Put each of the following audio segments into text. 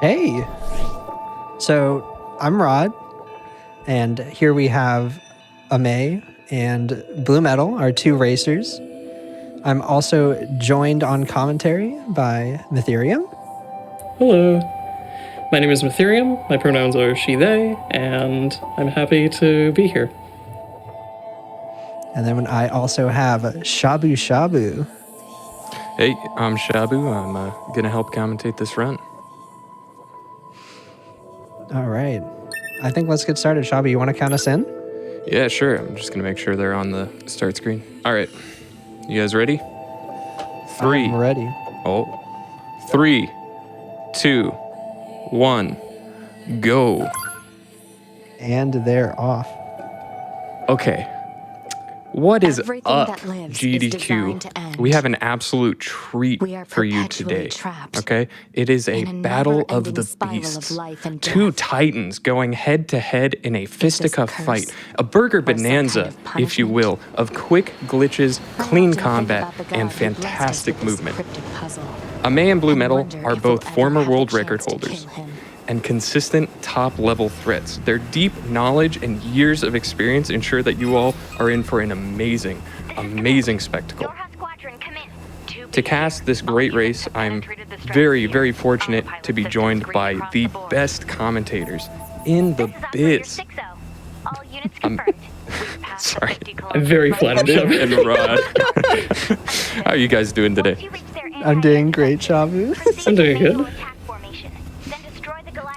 Hey, so I'm Rod, and here we have Ameiii and BlueMetal, our two racers. I'm also joined on commentary by Mytherium. Hello, my name is Mytherium, my pronouns are she, they, and I'm happy to be here. And then I also have Shabu. Hey, I'm Shabu. I'm going to help commentate this run. All right. I think let's get started. Shabu, you want to count us in? Yeah, sure. I'm just going to make sure they're on the start screen. All right. You guys ready? Three. I'm ready. Oh. 3, 2, 1, go. And they're off. Okay. What is Everything up, that lives is designed to GDQ? end. We have an absolute treat We are for you perpetually today. trapped Okay? It is a in a battle of never-ending the spiral of beasts. life and Two death. titans going head to head in a fisticuff curse fight. A burger or some bonanza, kind of if you punishment? will, of quick glitches, I clean often think combat, about the God and who blessed us fantastic with this movement. cryptic puzzle Ameiii and BlueMetal wonder are if both we'll ever former have the world record chance to holders kill him. and consistent top-level threats. Their deep knowledge and years of experience ensure that you all are in for an amazing spectacle. To cast this great race, I'm very, very fortunate to be joined by the best commentators in the biz. Sorry. I'm very flattered, Shabu. And Rod. How are you guys doing today? I'm doing great, Shabu. I'm doing good.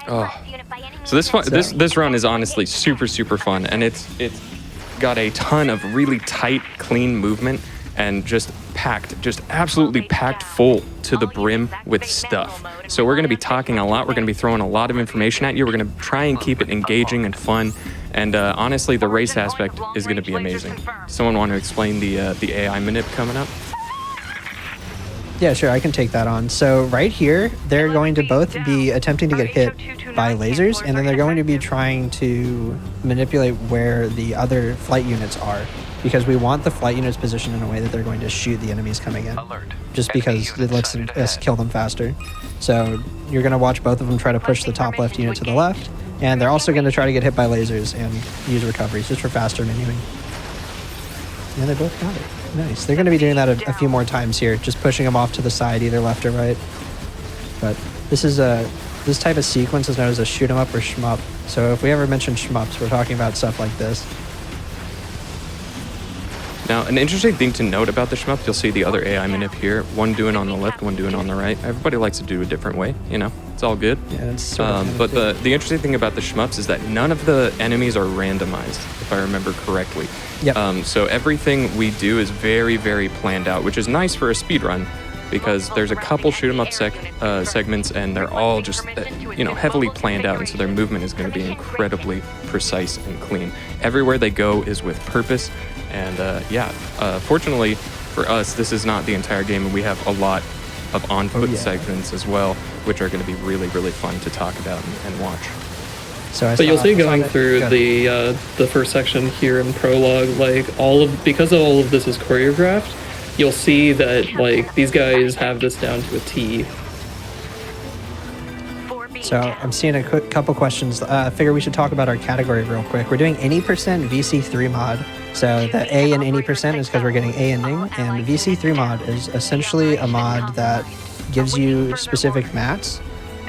Oh. So this run is honestly super fun, and it's got a ton of really tight, clean movement, and just absolutely packed full to the brim with stuff. So we're going to be talking a lot. We're going to be throwing a lot of information at you. We're going to try and keep it engaging and fun. And honestly, the race aspect is going to be amazing. Someone want to explain the AI manip coming up? Yeah, sure, I can take that on. So right here, they're going to both be attempting to get hit by lasers, and then they're going to be trying to manipulate where the other flight units are, because we want the flight units positioned in a way that they're going to shoot the enemies coming in, just because it lets us kill them faster. So you're going to watch both of them try to push the top left unit to the left, and they're also going to try to get hit by lasers and use recoveries just for faster menuing. And they both got it. Nice. They're going to be doing that a few more times here, just pushing them off to the side, either left or right. But this type of sequence is known as a shoot 'em up or shmup. So if we ever mention shmups, we're talking about stuff like this. Now, an interesting thing to note about the shmup, you'll see the other AI manip here, one doing on the left, one doing on the right. Everybody likes to do a different way, you know, it's all good. Yeah, it's sort of but the interesting thing about the shmups is that none of the enemies are randomized, if I remember correctly. Yep. So everything we do is very, very planned out, which is nice for a speed run, because there's a couple shoot 'em up segments, and they're all just heavily planned out, and so their movement is going to be incredibly precise and clean. Everywhere they go is with purpose, and fortunately for us, this is not the entire game, and we have a lot of on-foot segments as well, which are going to be really, really fun to talk about and watch. But you'll see going through the first section here in prologue, because all of this is choreographed, you'll see that these guys have this down to a T. So I'm seeing a couple questions. I figure we should talk about our category real quick. We're doing any percent VC3 mod. So the A in any percent is because we're getting A ending, and VC3 mod is essentially a mod that gives you specific mats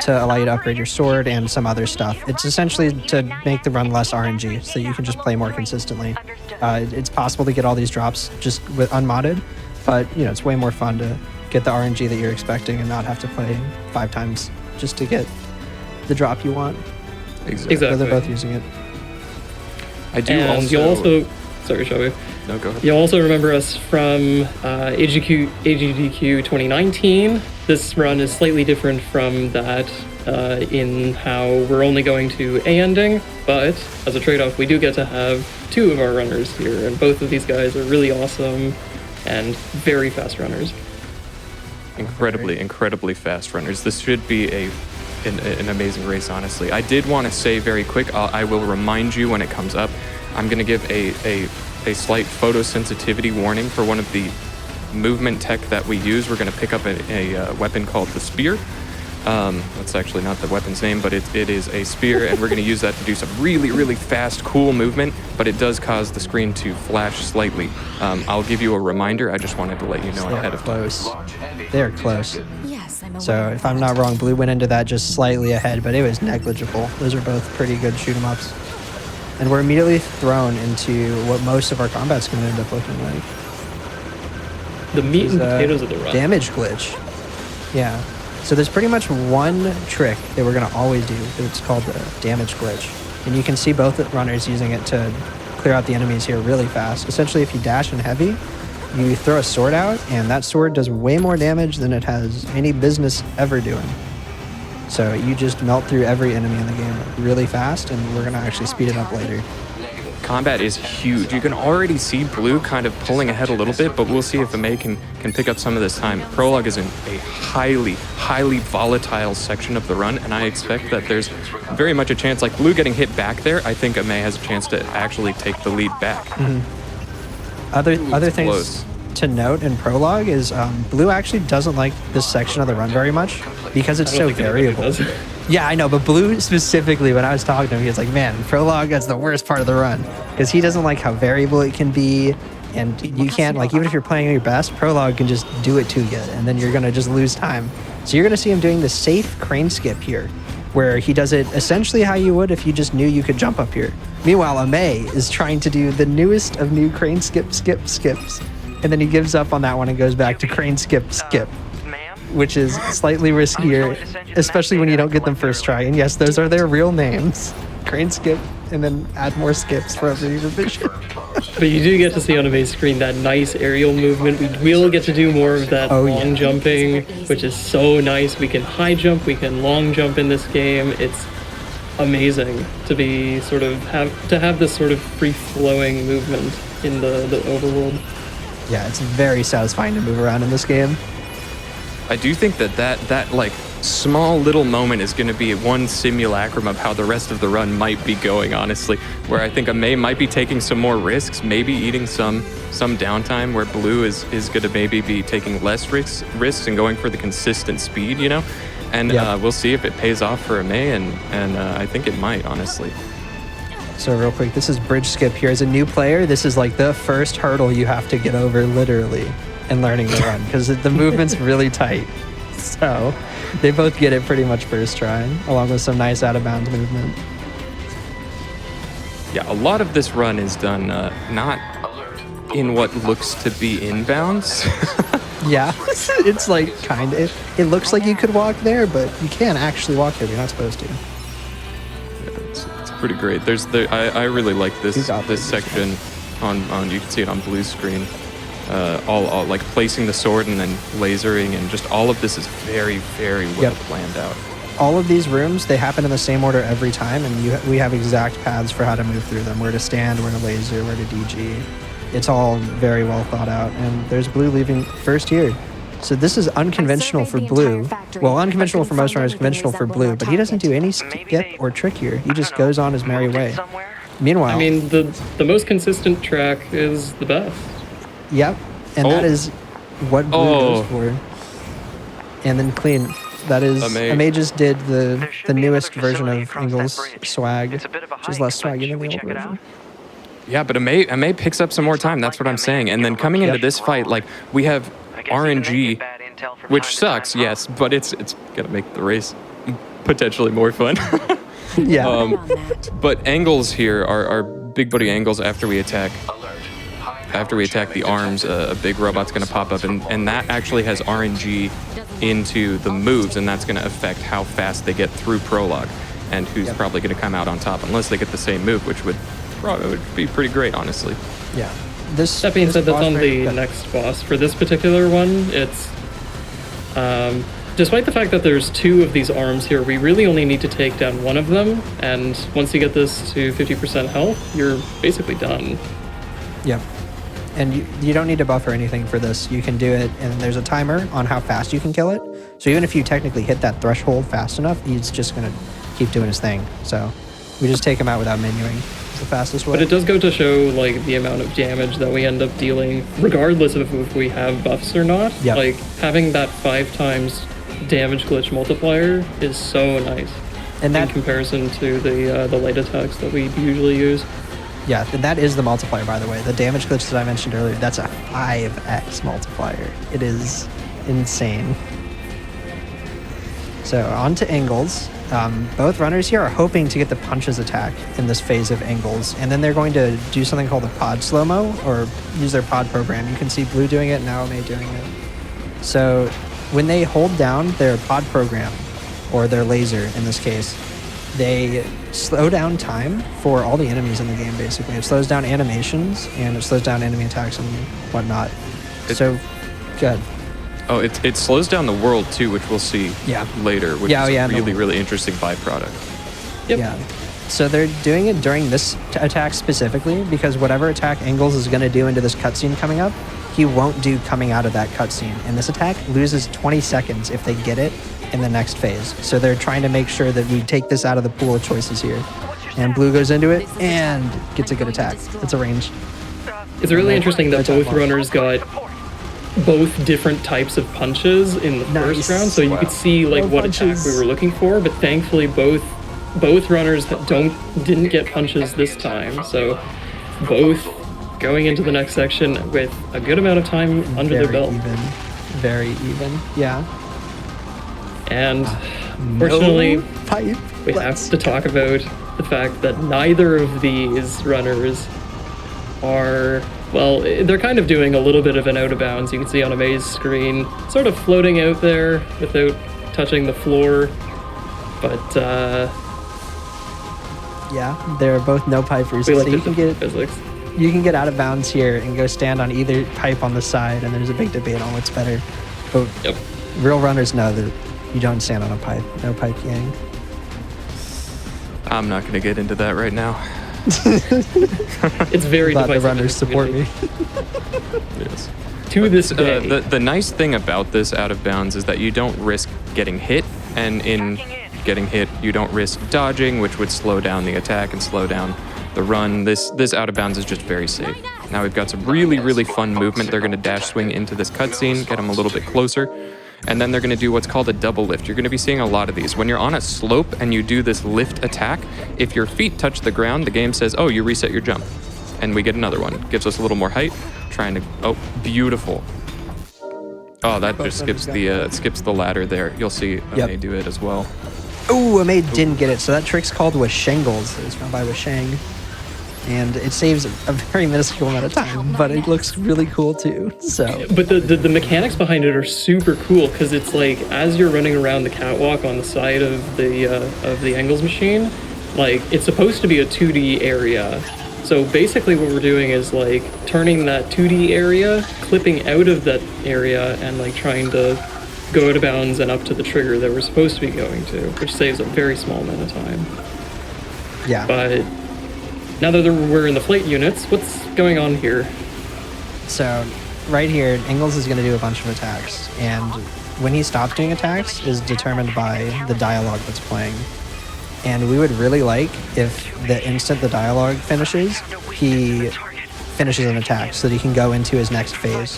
to allow you to upgrade your sword and some other stuff. It's essentially to make the run less RNG, so you can just play more consistently. It's possible to get all these drops just with unmodded, but it's way more fun to get the RNG that you're expecting and not have to play 5 times just to get the drop you want. Exactly. So they're both using it. I do and also... You'll also... Sorry, Shabu. No, go ahead. You'll also remember us from AGDQ 2019. This run is slightly different from that in how we're only going to A ending, but as a trade-off, we do get to have 2 of our runners here, and both of these guys are really awesome and very fast runners. Incredibly fast runners. This should be an amazing race, honestly. I did want to say very quick, I will remind you when it comes up, I'm going to give a slight photosensitivity warning for one of the movement tech that we use. We're going to pick up a weapon called the Spear. That's actually not the weapon's name, but it is a spear, and we're going to use that to do some really, really fast, cool movement, but it does cause the screen to flash slightly. I'll give you a reminder. I just wanted to let you know ahead of time. Close. They're close. Yes, I'm aware. So if I'm not wrong, blue went into that just slightly ahead, but it was negligible. Those are both pretty good shoot 'em ups. And we're immediately thrown into what most of our combat's going to end up looking like. The meat and Is, potatoes of the run. Damage glitch. Yeah. So there's pretty much one trick that we're going to always do. It's called the damage glitch. And you can see both runners using it to clear out the enemies here really fast. Essentially, if you dash in heavy, you throw a sword out, and that sword does way more damage than it has any business ever doing. So you just melt through every enemy in the game really fast, and we're going to actually speed it up later. Combat is huge. You can already see blue kind of pulling ahead a little bit, but we'll see if Ameiii can pick up some of this time. Prologue is in a highly, highly volatile section of the run, and I expect that there's very much a chance, like blue getting hit back there, I think Ameiii has a chance to actually take the lead back. Other it's things close. to note in Prologue is blue actually doesn't like this section of the run very much because it's I don't so think anybody variable. does. Yeah, I know, but blue specifically, when I was talking to him, he was like, man, Prologue, that's the worst part of the run. Because he doesn't like how variable it can be. And you can't, like, even if you're playing at your best, Prologue can just do it to you. And then you're going to just lose time. So you're going to see him doing the safe crane skip here, where he does it essentially how you would if you just knew you could jump up here. Meanwhile, Ameiii is trying to do the newest of new crane skips. And then he gives up on that one and goes back to crane skip, which is slightly riskier, especially when you don't get them first try. And yes, those are their real names. Crane skip, and then add more skips for every revision. But you do get to see on Ameii's screen that nice aerial movement. We will get to do more of that long jumping, which is so nice. We can high jump, we can long jump in this game. It's amazing to be sort of have this sort of free-flowing movement in the overworld. Yeah, it's very satisfying to move around in this game. I do think that like small little moment is going to be one simulacrum of how the rest of the run might be going, honestly, where I think Ameiii might be taking some more risks, maybe eating some downtime, where blue is going to maybe be taking less risks and going for the consistent speed, you know? And we'll see if it pays off for Ameiii, and I think it might, honestly. So real quick, this is bridge skip here. As a new player, this is like the first hurdle you have to get over, literally, in learning to run, because the movement's really tight. So they both get it pretty much first try, along with some nice out-of-bounds movement. Yeah, a lot of this run is done not in what looks to be inbounds. Yeah, it's like kind of, it looks like you could walk there, but you can't actually walk there. You're not supposed to. It's pretty great. I really like this section on you can see it on Blue's screen. All like placing the sword and then lasering, and just all of this is very, very well planned out. All of these rooms, they happen in the same order every time, and we have exact paths for how to move through them, where to stand, where to laser, where to DG. It's all very well thought out, and there's blue leaving first here. So this is unconventional for blue. Well, unconventional for most runners, conventional for blue, but he doesn't do any skip or trick here. He just goes on his merry way. Meanwhile, I mean, the most consistent track is the best. Yep, and that is what blue goes for. And then clean. That is, Ameiii just did the newest version of Engel's swag, which is less swaggy than the old version. Yeah, but Ameiii picks up some more time. That's what I'm saying. And then coming into this fight, like, we have RNG, which sucks, yes, but it's gonna make the race potentially more fun. Yeah. But angles here are big buddy angles after we attack. After we attack the arms, a big robot's going to pop up, and that actually has RNG into the moves, and that's going to affect how fast they get through Prologue, and who's probably going to come out on top, unless they get the same move, which would be pretty great, honestly. Yeah. That being said, that's on the next boss. For this particular one, it's... despite the fact that there's two of these arms here, we really only need to take down one of them, and once you get this to 50% health, you're basically done. Yep. And you don't need to buffer anything for this. You can do it, and there's a timer on how fast you can kill it. So even if you technically hit that threshold fast enough, he's just going to keep doing his thing. So we just take him out without menuing. It's the fastest way. But it does go to show, like, the amount of damage that we end up dealing, regardless of if we have buffs or not. Yep. Like, having that 5 times damage glitch multiplier is so nice And in that, comparison to the light attacks that we usually use. yeah, and that is the multiplier, by the way. The damage glitch that I mentioned earlier, that's a 5x multiplier. It is insane. So on to angles. Both runners here are hoping to get the punches attack in this phase of angles, and then they're going to do something called a pod slow-mo, or use their pod program. You can see Blue doing it, now Ameiii doing it. So when they hold down their pod program, or their laser in this case, they slow down time for all the enemies in the game, basically. It slows down animations, and it slows down enemy attacks and whatnot. So, good. Oh, it slows down the world too, which we'll see later, which is a really, really interesting byproduct. Yep. Yeah. So they're doing it during this attack specifically because whatever attack Angles is going to do into this cutscene coming up, he won't do coming out of that cutscene. And this attack loses 20 seconds if they get it in the next phase. So they're trying to make sure that we take this out of the pool of choices here. And Blue goes into it and gets a good attack. It's a range. It's really interesting that both runners got both different types of punches in the first round, so you could see like what attack we were looking for, but thankfully both runners didn't get punches this time, so both going into the next section with a good amount of time under their belt. Very even, yeah. And fortunately, we have to talk about the fact that neither of these runners are, well, they're kind of doing a little bit of an out of bounds. You can see on Ameii's screen, sort of floating out there without touching the floor. But yeah, they're both no pipers. We So like you can get physics. you can get out of bounds here and go stand on either pipe on the side, and there's a big debate on what's better. But real runners know that you don't stand on a pipe. No pipe gang. I'm not going to get into that right now. It's very Glad the divisive. runners support me. Yes. To this day. The nice thing about this out of bounds is that you don't risk getting hit, and in getting hit, you don't risk dodging, which would slow down the attack and slow down the run. This out of bounds is just very safe. Now we've got some really, really fun movement. They're going to dash swing into this cutscene, get them a little bit closer, and then they're going to do what's called a double lift. You're going to be seeing a lot of these. When you're on a slope and you do this lift attack, if your feet touch the ground, the game says, oh, you reset your jump. And we get another one. Gives us a little more height. Trying to, oh, beautiful. Oh, that just skips the ladder there. You'll see Ameiii do it as well. Oh, Ameiii didn't get it. So that trick's called Washangles. It's run by Washang. And it saves a very minuscule amount of time, but it looks really cool too. So, but the mechanics behind it are super cool because it's like as you're running around the catwalk on the side of the Angles machine, like it's supposed to be a 2D area. So basically what we're doing is like turning that 2D area, clipping out of that area, and like trying to go out of bounds and up to the trigger that we're supposed to be going to, which saves a very small amount of time. yeah. But now that we're in the flight units, what's going on here? So right here, Angles is going to do a bunch of attacks, and when he stops doing attacks is determined by the dialogue that's playing. And we would really like if the instant the dialogue finishes, he finishes an attack so that he can go into his next phase.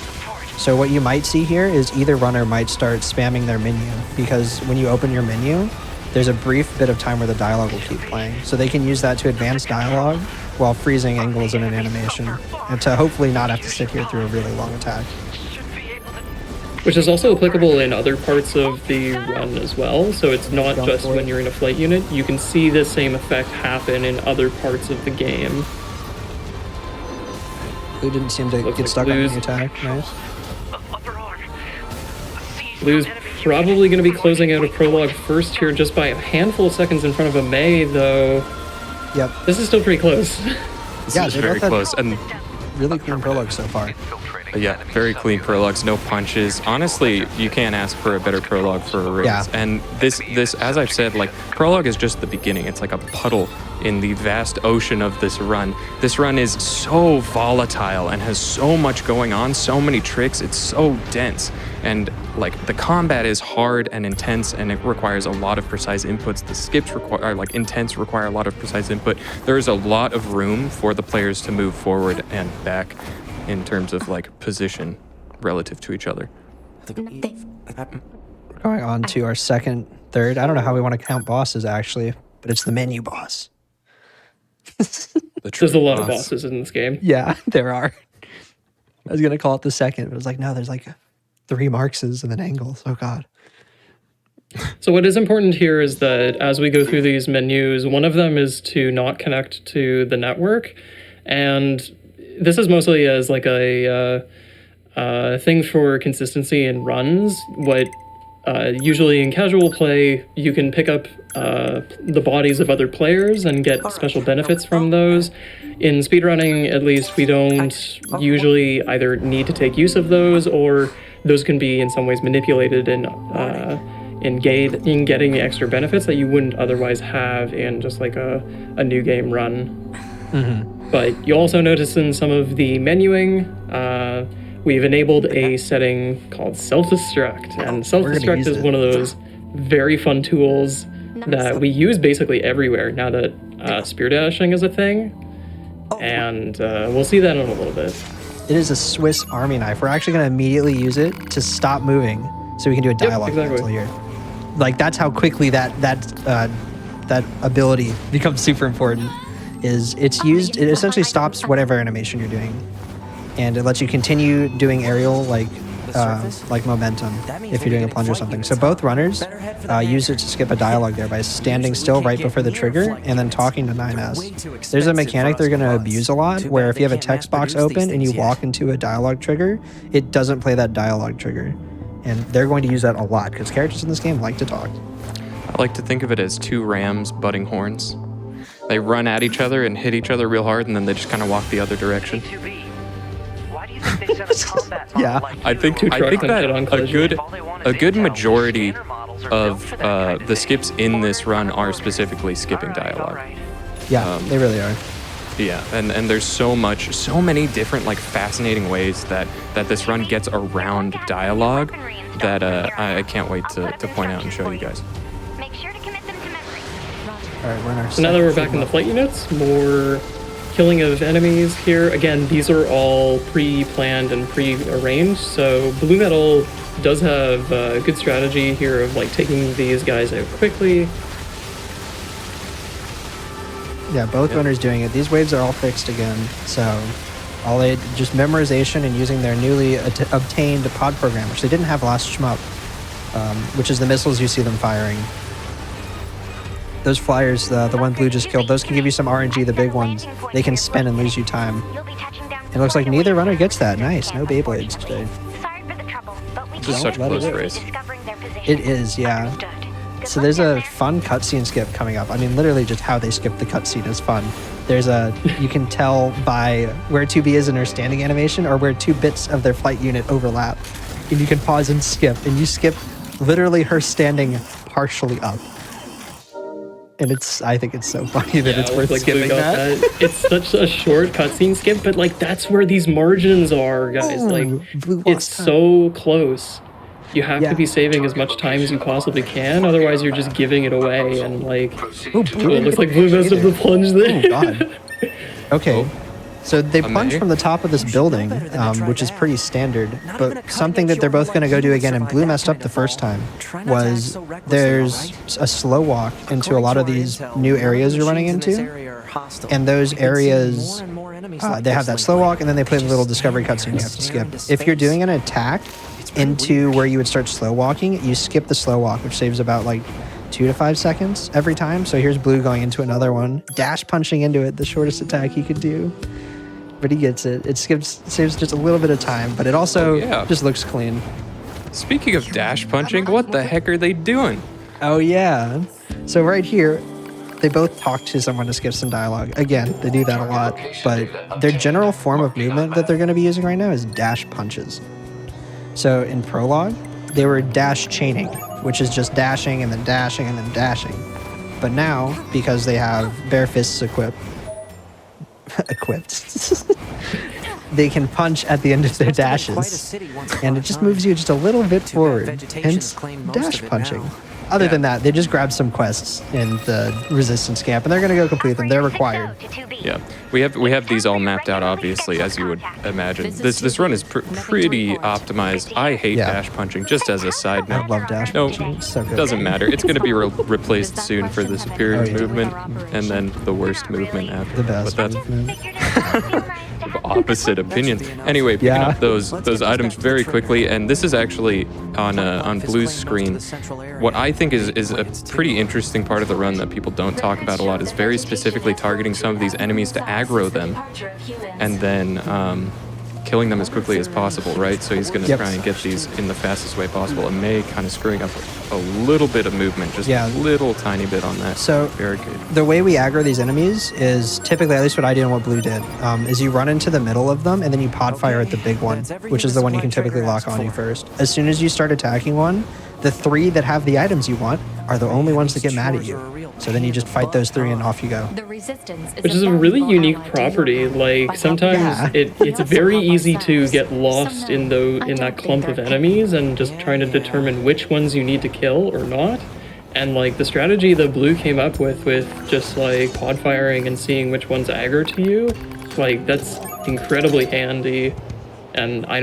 So what you might see here is either runner might start spamming their menu, because when you open your menu, there's a brief bit of time where the dialogue will keep playing. So they can use that to advance dialogue while freezing Angles in an animation, and to hopefully not have to sit here through a really long attack. Which is also applicable in other parts of the run as well. So it's not just when you're in a flight unit. You can see the same effect happen in other parts of the game. Blue didn't seem to get stuck on the attack. Nice. Blue's probably going to be closing out a prologue first here just by a handful of seconds in front of Ameiii, though. Yep. This is still pretty close. Yeah, it's very close. And really clean prologue so far. Yeah, very clean prologues, no punches. Honestly, you can't ask for a better prologue for a race. Yeah. And this, as I've said, like, prologue is just the beginning. It's like a puddle in the vast ocean of this run. This run is so volatile and has so much going on, so many tricks. It's so dense. And like the combat is hard and intense, and it requires a lot of precise inputs. The skips require a lot of precise input. There is a lot of room for the players to move forward and back in terms of like position relative to each other. Going on to our second, third. I don't know how we want to count bosses actually, but it's the menu boss. There's a lot of bosses in this game. Yeah, there are. I was gonna call it the second, but it was like, no, there's like 3 Marxes and then angles. Oh god. So what is important here is that as we go through these menus, one of them is to not connect to the network, and this is mostly as like a thing for consistency in runs. What usually in casual play, you can pick up the bodies of other players and get special benefits from those. In speedrunning, at least, we don't usually either need to take use of those, or those can be in some ways manipulated in getting extra benefits that you wouldn't otherwise have in just like a new game run. Mm-hmm. But you also notice in some of the menuing, we've enabled a setting called self-destruct, and self-destruct is one of those very fun tools that we use basically everywhere now that spear dashing is a thing, and we'll see that in a little bit. It is a Swiss Army knife. We're actually going to immediately use it to stop moving, so we can do a dialogue cancel here. Like that's how quickly that ability becomes super important. Is it's used? It essentially stops whatever animation you're doing, and it lets you continue doing aerial like momentum if you're doing a plunge or something. So both runners use it to skip a dialogue there by standing still right before the trigger and then talking to 9S. There's a mechanic they're going to abuse a lot where if you have a text box open and you walk into a dialogue trigger, it doesn't play that dialogue trigger. And they're going to use that a lot because characters in this game like to talk. I like to think of it as 2 rams butting horns. They run at each other and hit each other real hard, and then they just kind of walk the other direction. Yeah, I think that a good majority of the skips in this run are specifically skipping dialogue. Yeah, they really are. Yeah, and there's so many different like fascinating ways that this run gets around dialogue that I can't wait to point out and show you guys. All right, we're in our so now that we're back in the flight units, more killing of enemies here. Again, these are all pre-planned and pre-arranged, so BlueMetal does have a good strategy here of like taking these guys out quickly. Yeah, both runners doing it. These waves are all fixed again, so all they just memorization and using their newly obtained pod program, which they didn't have last shmup, which is the missiles you see them firing. Those flyers, the one Blue just killed, those can give you some RNG, the big ones. They can spin and lose you time. It looks like neither runner gets that. Nice, no Beyblades today. This is such a close race. It is, yeah. So there's a fun cutscene skip coming up. I mean, literally just how they skip the cutscene is fun. You can tell by where 2B is in her standing animation or where 2 bits of their flight unit overlap. And you can pause and skip, and you skip literally her standing partially up. And I think it's so funny that it's worth skipping that. It's such a short cutscene skip, but like that's where these margins are, guys. It's so close. You have to be saving as much time as you possibly can, otherwise you're just giving it away. And like, it looks like Blue messed up the plunge there. Oh god. Okay. So they plunge from the top of this building, which is pretty standard, but something that they're both going to go do again, and Blue messed up the first time, was there's a slow walk into a lot of these new areas you're running into, and those areas, they have that slow walk, and then they play the little discovery cutscene you have to skip. If you're doing an attack into where you would start slow walking, you skip the slow walk, which saves about like 2 to 5 seconds every time. So here's Blue going into another one, dash punching into it, the shortest attack he could do. But he gets it. It saves just a little bit of time, but it also just looks clean. Speaking of dash punching, what the heck are they doing? Oh yeah. So right here, they both talk to someone to skip some dialogue. Again, they do that a lot, but their general form of movement that they're going to be using right now is dash punches. So in Prologue, they were dash chaining, which is just dashing and then dashing and then dashing. But now, because they have bare fists equipped, they can punch at the end of their dashes, and it just moves you just a little bit forward, hence dash punching. Other Yeah. than that, they just grabbed some quests in the resistance camp, and they're going to go complete them. They're required. Yeah, we have these all mapped out, obviously, as you would imagine. This run is pretty optimized. I hate Yeah. dash punching, just as a side note. I love dash No, punching. It's so good. doesn't matter. It's going to be replaced soon for the superior Oh, yeah. movement, and then the worst movement after. The best. But that's movement. opposite opinions. Anyway, picking Yeah. up those items very quickly, and this is actually on Blue's screen. What I think is a pretty interesting part of the run that people don't talk about a lot is very specifically targeting some of these enemies to aggro them, and then killing them as quickly as possible, right? So he's going to Yep. try and get these in the fastest way possible. And Ameiii kind of screwing up a little bit of movement, just Yeah. a little tiny bit on that So barricade. the way we aggro these enemies is typically, at least what I did and what Blue did, is you run into the middle of them and then you pod fire at the big one, which is the one you can typically lock on you first. As soon as you start attacking one, the 3 that have the items you want are the only ones that get mad at you. So then you just fight those 3 and off you go. Which is a really unique property. Like sometimes it's very easy to get lost in that clump of enemies and just trying to determine which ones you need to kill or not. And like the strategy that Blue came up with just like pod firing and seeing which ones aggro to you, like that's incredibly handy. And I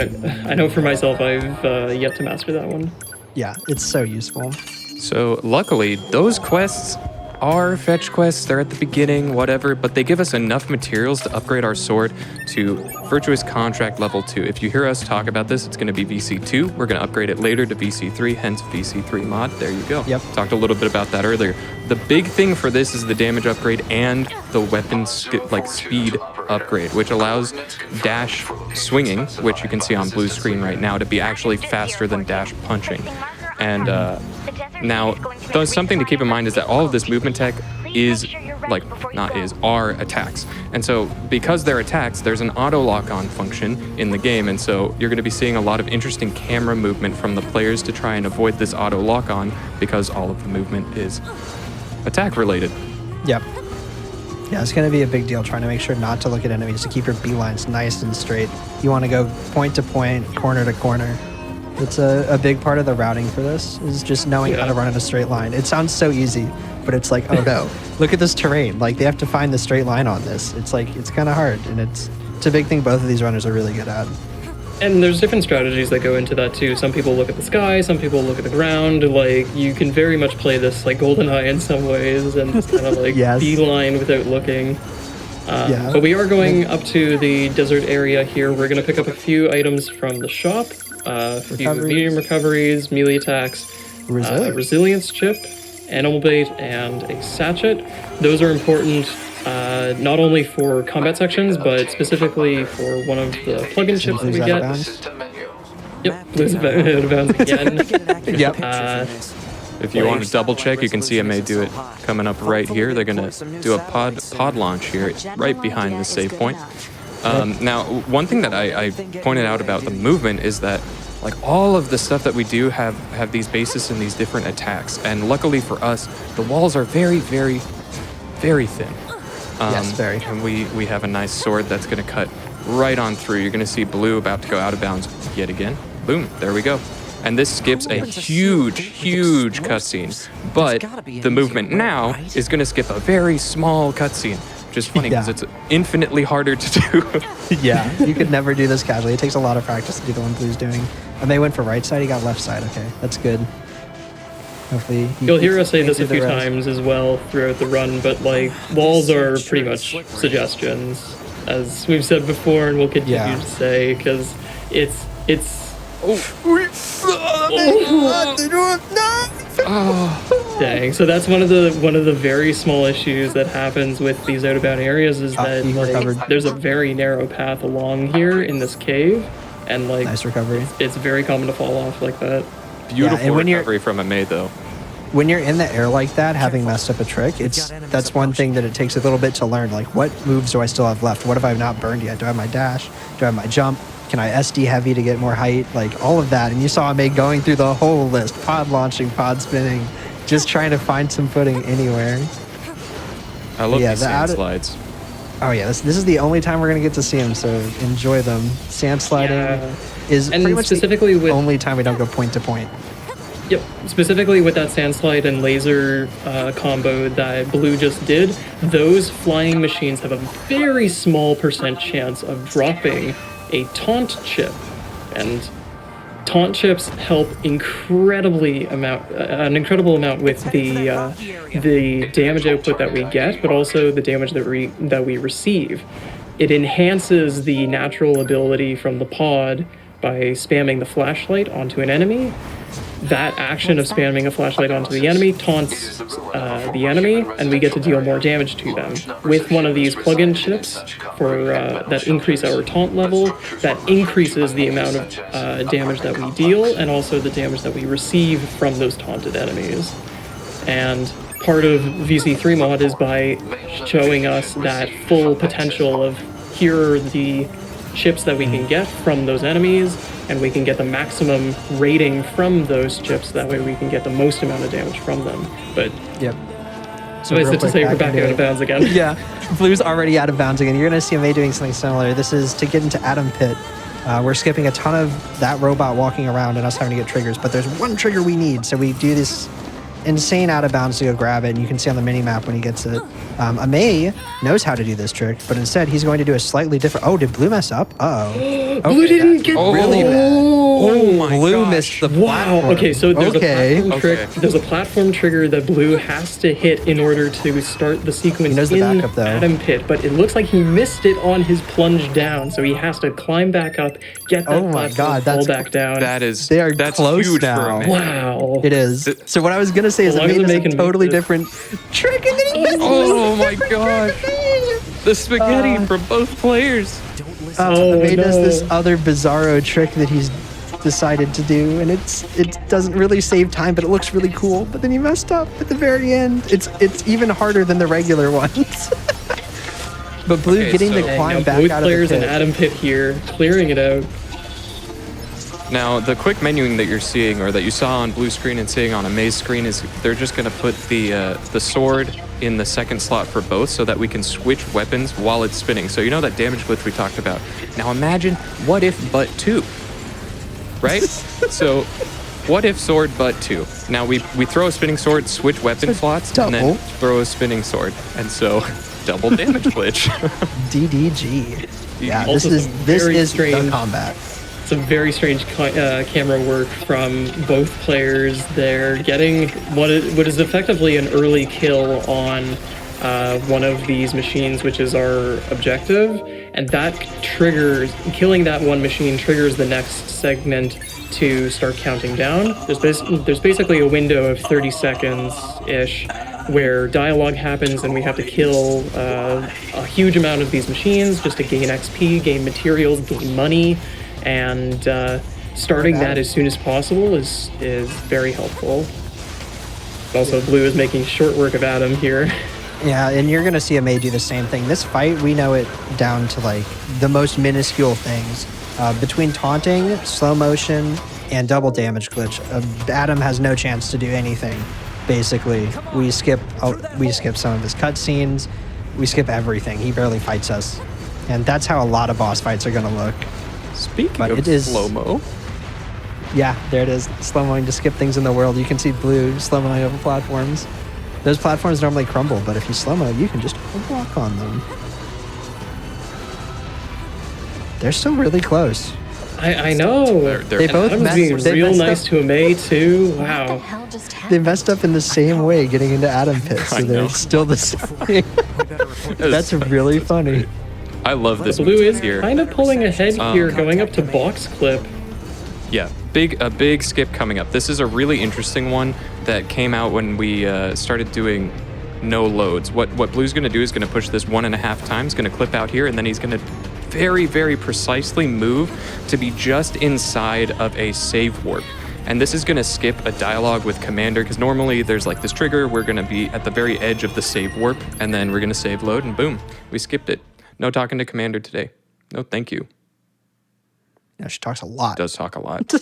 know for myself I've yet to master that one. Yeah, it's so useful. So luckily, those quests are fetch quests. They're at the beginning, whatever, but they give us enough materials to upgrade our sword to Virtuous Contract level 2. If you hear us talk about this, it's going to be VC2. We're going to upgrade it later to VC3, hence VC3 mod. There you go. Yep. Talked a little bit about that earlier. The big thing for this is the damage upgrade and the weapon speed upgrade, which allows dash swinging, which you can see on Blue's screen right now, to be actually faster than dash punching. And now, though, something to keep in mind is that all of this movement tech are attacks. And so because they're attacks, there's an auto lock-on function in the game. And so you're going to be seeing a lot of interesting camera movement from the players to try and avoid this auto lock-on because all of the movement is attack related. Yep. Yeah, it's going to be a big deal trying to make sure not to look at enemies, to keep your beelines nice and straight. You want to go point to point, corner to corner. It's a big part of the routing for this, is just knowing how to run in a straight line. It sounds so easy, but it's like, oh no, look at this terrain. Like, they have to find the straight line on this. It's like, it's kind of hard, and it's a big thing both of these runners are really good at. And there's different strategies that go into that too. Some people look at the sky, some people look at the ground. Like, you can very much play this like GoldenEye in some ways and just kind of like Yes. beeline without looking. Yeah. But we are going up to the desert area here. We're going to pick up a few items from the shop. A few medium recoveries, melee attacks, resilience chip, animal bait, and a sachet. Those are important not only for combat sections, but specifically for one of the plugin chips that we get. Yep, Blue's out of bounds again. Yep. If you want to double check, you can see Ameiii do it coming up right here. They're going to do a pod launch here, right behind the save point. Now, one thing that I pointed out about the movement is that like all of the stuff that we do have these bases in these different attacks. And luckily for us, the walls are very, very, very thin. Yes, very. And we have a nice sword that's going to cut right on through. You're going to see Blue about to go out of bounds yet again. Boom, there we go. And this skips a huge, huge cutscene. But the movement now is going to skip a very small cutscene. Which is funny because it's infinitely harder to do. Yeah, you could never do this casually. It takes a lot of practice to do the one Blue's doing. And they went for right side, he got left side. Okay, that's good. Hopefully You'll hear us say this a few times as well throughout the run, but like walls are pretty much suggestions, as we've said before, and we'll continue to say, because it's. Dang. So that's one of the very small issues that happens with these out of bound areas is that like, there's a very narrow path along here in this cave, and like nice recovery. It's very common to fall off like that. Beautiful recovery from Ameiii though. When you're in the air like that, having messed up a trick, that's one thing that it takes a little bit to learn. Like, what moves do I still have left? What have I not burned yet? Do I have my dash? Do I have my jump? Can I SD heavy to get more height? Like, all of that. And you saw Ameiii going through the whole list. Pod launching, pod spinning, just trying to find some footing anywhere. I love these sand slides. Oh yeah, this is the only time we're going to get to see them, so enjoy them. Sand sliding is pretty much specifically the only time we don't go point to point. Yep, specifically with that sandslide and laser combo that Blue just did, those flying machines have a very small percent chance of dropping a taunt chip, and taunt chips help an incredible amount with the damage output that we get, but also the damage that we receive. It enhances the natural ability from the pod by spamming the flashlight onto an enemy. That action of spamming a flashlight onto the enemy taunts the enemy, and we get to deal more damage to them. With one of these plug-in chips for that increase our taunt level, that increases the amount of damage that we deal, and also the damage that we receive from those taunted enemies. And part of VC3 mod is by showing us that full potential of here are the chips that we can get from those enemies, and we can get the maximum rating from those chips. That way we can get the most amount of damage from them. But Yep. so is it to say we're back out of bounds again? Yeah, Blue's already out of bounds again. You're going to see Ameiii doing something similar. This is to get into Atom Pit. We're skipping a ton of that robot walking around and us having to get triggers, but there's one trigger we need, so we do this insane out of bounds to go grab it, and you can see on the mini map when he gets it. Ameiii knows how to do this trick, but instead he's going to do a slightly different. Oh, did Blue mess up? Uh-oh. Blue didn't get really bad. Oh my Blue gosh. missed the Wow. platform. Okay, so there's a platform trick. Okay. There's a platform trigger that Blue has to hit in order to start the sequence He knows the in backup, though. Atom Pit, but it looks like he missed it on his plunge down, so he has to climb back up, get that Oh my platform, God, fall that's- back down. That's close huge now. for a man. Wow. It is. So what I was going to say is As long as Ameiii they're does a making totally this- different trick, and then he missed Oh my god. The spaghetti from both players. Ameiii does no. this other bizarro trick that he's decided to do, and it doesn't really save time, but it looks really cool. But then he messed up at the very end. It's even harder than the regular ones. But Blue Okay, getting so- the Now climb back both out of the players in pit. Atom Pit here, clearing it out. Now, the quick menuing that you're seeing, or that you saw on Blue screen and seeing on Ameii's screen, is they're just going to put the sword in the second slot for both, so that we can switch weapons while it's spinning. So you know that damage glitch we talked about. Now imagine, what if but two? Right? So, what if sword but two? Now we throw a spinning sword, switch weapon slots, and then double. throw a spinning sword. And so, double damage glitch. DDG. Yeah, Also this some is very the strange- combat. Some very strange camera work from both players. They're getting what is effectively an early kill on one of these machines, which is our objective, and that triggers, killing that one machine triggers the next segment to start counting down. There's basically a window of 30 seconds-ish where dialogue happens, and we have to kill a huge amount of these machines just to gain XP, gain materials, gain money. And starting that as soon as possible is very helpful. Also, Blue is making short work of Adam here. Yeah, and you're going to see Ameiii do the same thing. This fight, we know it down to like the most minuscule things. Between taunting, slow motion, and double damage glitch, Adam has no chance to do anything. Basically, we skip some of his cutscenes. We skip everything. He barely fights us, and that's how a lot of boss fights are going to look. Speaking But of it is- slow-mo, Yeah, there it is. Slow-moing to skip things in the world. You can see Blue slow-moing over platforms. Those platforms normally crumble, but if you slow-mo, you can just walk on them. They're still really close. I know. they're They both Adam's messed- being they real messed nice up. to Ameiii too. What the Wow. hell just They happened? messed up in the same way getting into Atom Pit, so I they're know. still the same. That's really funny. I love this Blue is here. kind of pulling ahead here, going up to box clip. Yeah, a big skip coming up. This is a really interesting one that came out when we started doing no loads. What Blue's going to do is going to push this 1.5 times, going to clip out here, and then he's going to very, very precisely move to be just inside of a save warp. And this is going to skip a dialogue with Commander, because normally there's like this trigger, we're going to be at the very edge of the save warp, and then we're going to save load, and boom, we skipped it. No talking to Commander today. No, thank you. Yeah, she talks a lot. Does talk a lot.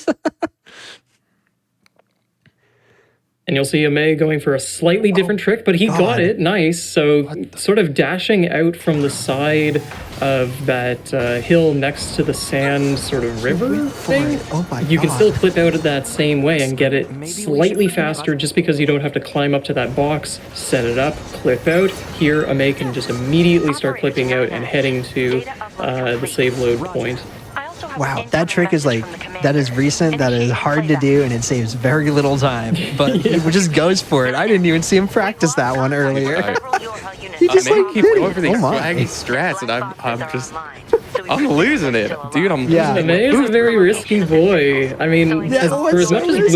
And you'll see Ameiii going for a slightly different trick, but he got it. Nice. So sort of dashing out from the side of that hill next to the sand sort of river thing, Oh my you can God. still clip out of that same way and get it slightly faster just because you don't have to climb up to that box, set it up, clip out. Here, Ameiii can just immediately start clipping out and heading to the save load point. Wow, that trick is like, that is recent, that is hard to do, and it saves very little time. But he just goes for it. I didn't even see him practice that one earlier. He just Ameiii like keeps did going it. for these Oh my. swaggy strats, and I'm losing it, dude. I'm losing it. Ameiii is a very risky boy. I mean, for as much as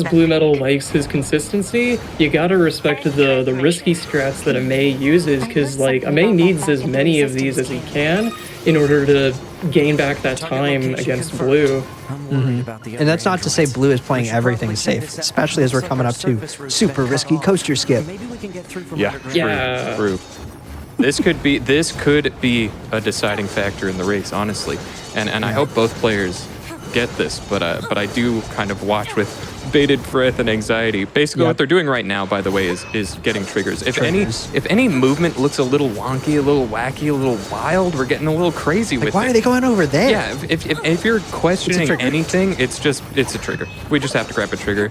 BlueMetal likes his consistency, you gotta respect the risky strats that Ameiii uses, because like Ameiii needs as many of these as he can in order to gain back that time against Blue. And that's not to say Blue is playing everything safe, especially as we're coming up to super risky coaster skip. Yeah, true. This could be a deciding factor in the race, honestly, and I hope both players get this, but I do kind of watch with bated breath and anxiety. Basically, what they're doing right now, by the way, is getting triggers. If any movement looks a little wonky, a little wacky, a little wild, we're getting a little crazy with it. Why are they going over there? Yeah, if you're questioning anything, it's a trigger. We just have to grab a trigger.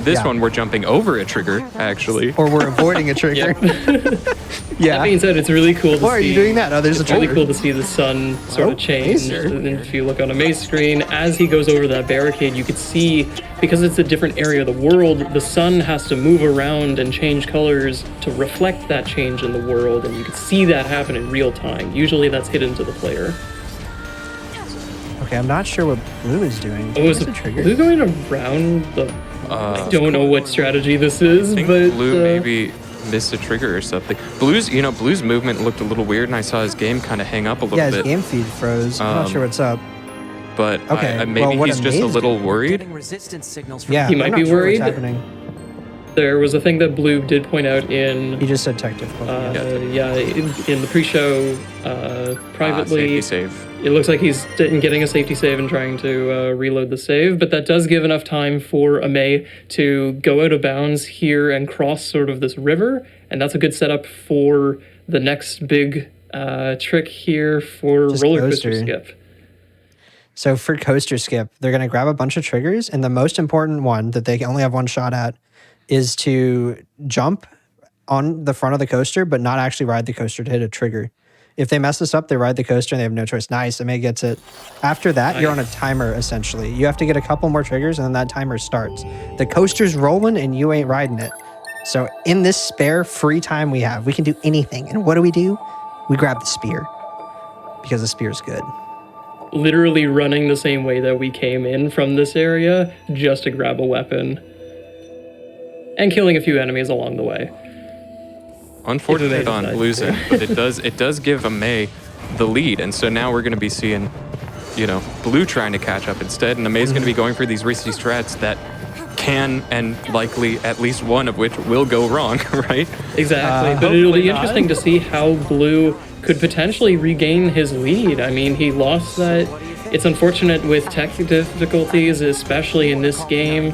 This one, we're jumping over a trigger, actually. Or we're avoiding a trigger. That being said, it's really cool to see. Why are you doing that? Oh, there's a trigger. It's really cool to see the sun sort of change. And if you look on Ameii's screen, as he goes over that barricade, you could see, because it's a different area of the world, the sun has to move around and change colors to reflect that change in the world, and you can see that happen in real time. Usually that's hidden to the player. Okay, I'm not sure what Blue is doing. Oh, is Blue going around the... I don't know what strategy this is, I think but... Blue maybe missed a trigger or something. Blue's movement looked a little weird, and I saw his game kind of hang up a little bit. Yeah, his game feed froze. I'm not sure what's up. But okay, maybe he's just a little worried. Yeah, he might be worried. What's happening. There was a thing that Blue did point out in... He just said tech difficulty. In the pre-show, privately, safety save. It looks like he's getting a safety save and trying to reload the save, but that does give enough time for Ameiii to go out of bounds here and cross sort of this river, and that's a good setup for the next big trick here for Just roller coaster skip. So for coaster skip, they're going to grab a bunch of triggers, and the most important one that they only have one shot at is to jump on the front of the coaster, but not actually ride the coaster to hit a trigger. If they mess this up, they ride the coaster and they have no choice. Nice, Ameiii gets it. After that, you're on a timer, essentially. You have to get a couple more triggers, and then that timer starts. The coaster's rolling, and you ain't riding it. So in this spare free time we have, we can do anything. And what do? We grab the spear, because the spear's good. Literally running the same way that we came in from this area just to grab a weapon. And killing a few enemies along the way. Unfortunate on Blue's end, but it does give Ameiii the lead, and so now we're going to be seeing, Blue trying to catch up instead, and Ameii's going to be going for these risky strats that can, and likely at least one of which will go wrong, right? Exactly, but it'll be interesting to see how Blue could potentially regain his lead. I mean, he lost that. It's unfortunate with tech difficulties, especially in this game.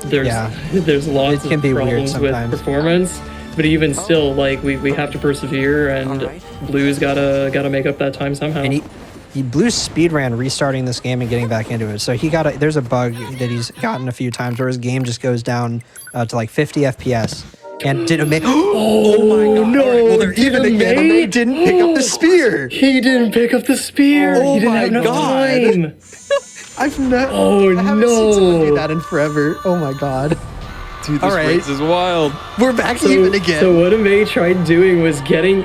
There's lots of problems with performance, but even still, like we have to persevere, and Blue's gotta make up that time somehow. And he Blue's speed ran restarting this game and getting back into it. So there's a bug that he's gotten a few times where his game just goes down to like 50 FPS. And did Ameiii? Oh my God! No! Well, they're even again. Ameiii didn't pick up the spear. He didn't pick up the spear. Oh he didn't my have enough God! time. I haven't seen someone do that in forever. Oh my God! Dude, this race is wild. We're back even again. So what Ameiii tried doing was getting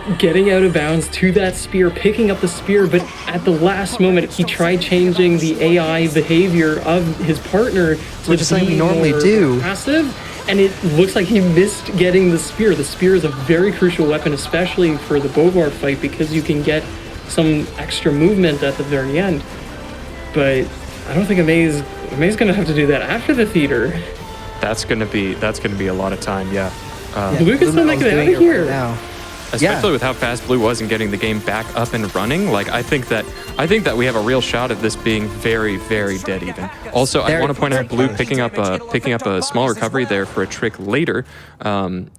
out of bounds to that spear, picking up the spear, but at the last moment he tried changing the AI behavior of his partner to just like we normally do. Passive. And it looks like he missed getting the spear. The spear is a very crucial weapon, especially for the Bogart fight, because you can get some extra movement at the very end. But I don't think Ameii's going to have to do that after the theater. That's gonna be a lot of time, yeah. Blue can still make it out of here. Now. Especially with how fast Blue was in getting the game back up and running. Like I think that we have a real shot of this being very, very dead even. Also, I want to point out Blue picking up a small recovery there for a trick later,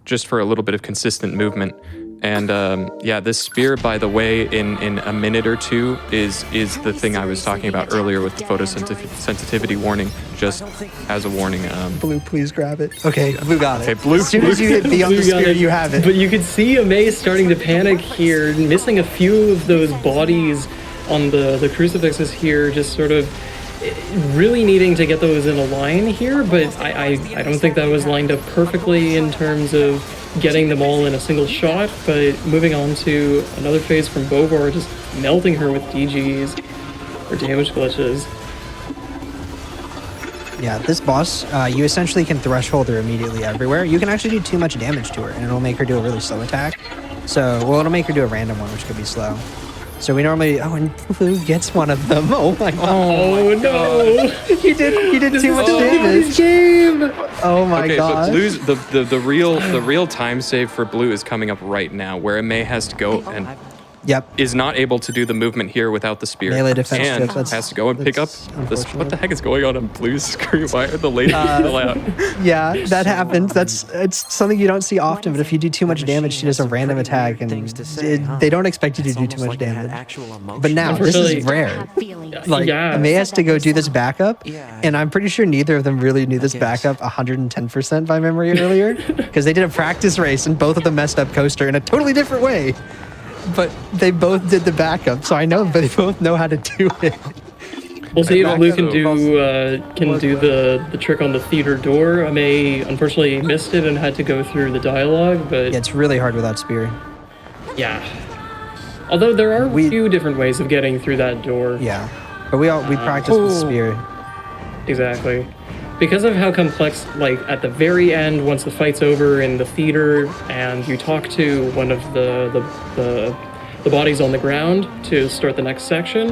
just for a little bit of consistent movement. And yeah, this spear, by the way, in a minute or two is the thing I was talking about earlier with the photosensitivity warning. Just as a warning. Blue, please grab it. Okay, Blue got it. Okay, Blue. As soon as you hit B on the Blue got spear, it. you have it. But you could see Ameiii starting to panic here, missing a few of those bodies on the crucifixes here, just sort of really needing to get those in a line here, but I don't think that was lined up perfectly in terms of getting them all in a single shot. But moving on to another phase from Bovor, just melting her with DGs or damage glitches. Yeah, this boss, you essentially can threshold her immediately everywhere. You can actually do too much damage to her, and it'll make her do a really slow attack. So, well, it'll make her do a random one, which could be slow. So we normally, oh, and Blue gets one of them. Oh my god. Oh no! He did too much Blue's damage. game. Oh my Okay, god. but Blue's the real time save for Blue is coming up right now, where Ameiii has to go and Yep. is not able to do the movement here without the spear. Melee defense and chip, that's- has to go and pick up that's this. unfortunate. What the heck is going on Blue's screen? Why are the ladies still out? Yeah, that happens. It's something you don't see often, but if you do too much damage, she does a random attack, and they don't expect you to do too much damage. But now, this is Unfortunately- rare. Like, Yeah. Ameiii has to go do this backup, and I'm pretty sure neither of them really knew this backup 110% by memory earlier, because they did a practice race, and both of them messed up Coaster in a totally different way. But they both did the backup, so I know they both know how to do it. We'll see if Blue can Backup do the trick on the theater door. Ameiii unfortunately missed it and had to go through the dialogue, but Yeah, it's really hard without spear. yeah. Although there are a few different ways of getting through that door. Yeah, but we practice with spear. Exactly. Because of how complex, like at the very end, once the fight's over in the theater, and you talk to one of the bodies on the ground to start the next section,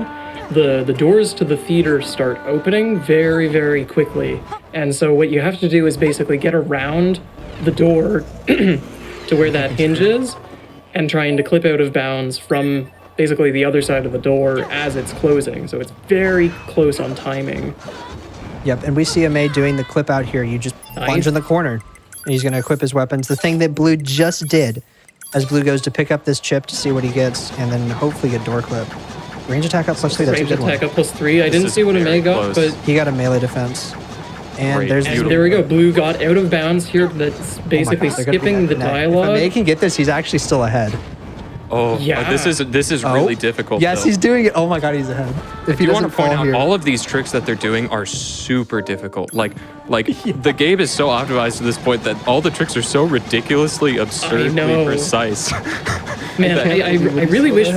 the doors to the theater start opening very, very quickly. And so what you have to do is basically get around the door to where that hinge is, and trying to clip out of bounds from basically the other side of the door as it's closing. So it's very close on timing. Yep, and we see Ameiii doing the clip out here. You just plunge in the corner, and he's going to equip his weapons. The thing that Blue just did, as Blue goes to pick up this chip to see what he gets, and then hopefully get door clip. Range attack up +3, that's a Range good attack one. up +3. I didn't is see what very Ameiii got, close. but He got a melee defense. And Great, there's beautiful. and there we go. Blue got out of bounds here. That's basically they're gonna be skipping the neck and neck. dialogue. If Ameiii can get this, he's actually still ahead. Oh, Yeah. this is really difficult. Yes, though. he's doing it. Oh my god, he's ahead. If he You want doesn't to point fall out here. all of these tricks that they're doing are super difficult. Like the game is so optimized to this point that all the tricks are so ridiculously absurdly know. precise. Man, I really wish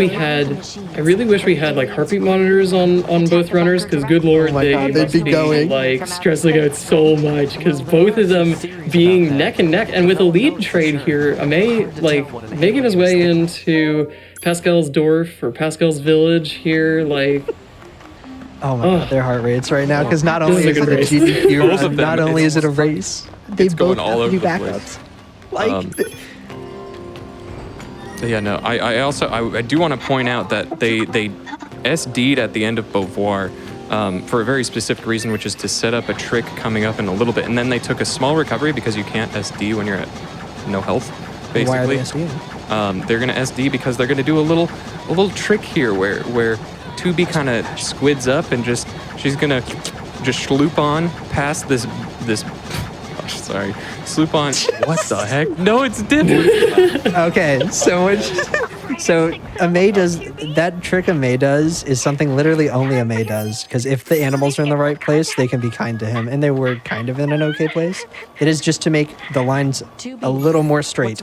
we had like heartbeat monitors on both runners, because good lord, Oh my they God, they'd must be be going. like stressing out so much, because both of them being neck and neck, and with a lead trade here, Ameiii like making his way into Pascal's Dorf or Pascal's Village here, like Oh my god, their heart rates right now, because not only This is is it a a good race. GDQ Both run, of them, not only is it a race, they it's both going all have to do over the place. backups. Like, Yeah, no, I also I do want to point out that they SD'd at the end of Beauvoir for a very specific reason, which is to set up a trick coming up in a little bit, and then they took a small recovery because you can't SD when you're at no health, basically. why are they SDing? They're gonna SD because they're gonna do a little trick here where 2B kind of squids up and she's gonna just sloop on past this gosh, sorry, sloop on. What the heck? No, it's different. Okay, so Ameiii does that trick. Ameiii does is something literally only Ameiii does, because if the animals are in the right place, they can be kind to him, and they were kind of in an okay place. It is just to make the lines a little more straight.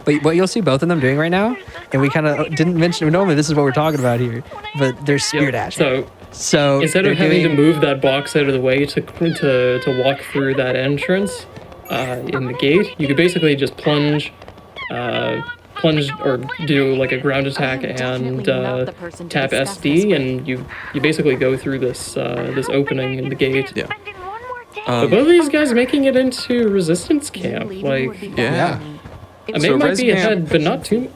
But what you'll see both of them doing right now, and we kind of didn't mention, normally this is what we're talking about here, but they're spear dashing. So instead of they're having to doing- move that box out of the way to walk through that entrance in the gate, you could basically just plunge or do like a ground attack and tap SD, and you basically go through this opening in the gate. Yeah. But both of these guys making it into resistance camp, like Yeah. Ameiii might res be camp- ahead, but not too.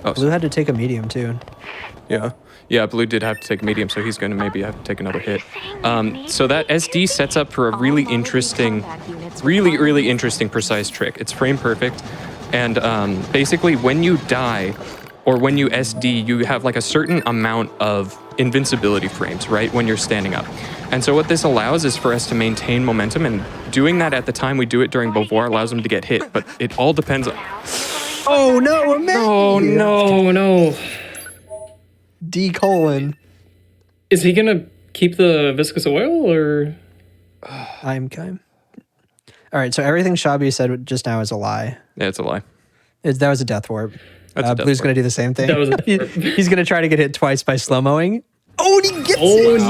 Oh, Blue had to take a medium too. Yeah. Yeah, Blue did have to take medium, so he's going to maybe have to take another hit. So that SD sets up for a really interesting precise trick. It's frame perfect. And basically, when you die or when you SD, you have like a certain amount of invincibility frames, right? When you're standing up. And so what this allows is for us to maintain momentum, and doing that at the time we do it during Beauvoir allows them to get hit. But it all depends on... Oh no, Ameiii! No. D colon. Is he gonna keep the viscous oil or? I'm kind. All right, so everything Shabu said just now is a lie. Yeah, it's a lie. That was a death warp. That's a death Blue's warp. going to do the same thing. That was a death warp. He's going to try to get hit twice by slow-mowing. Oh, and he gets Oh, it!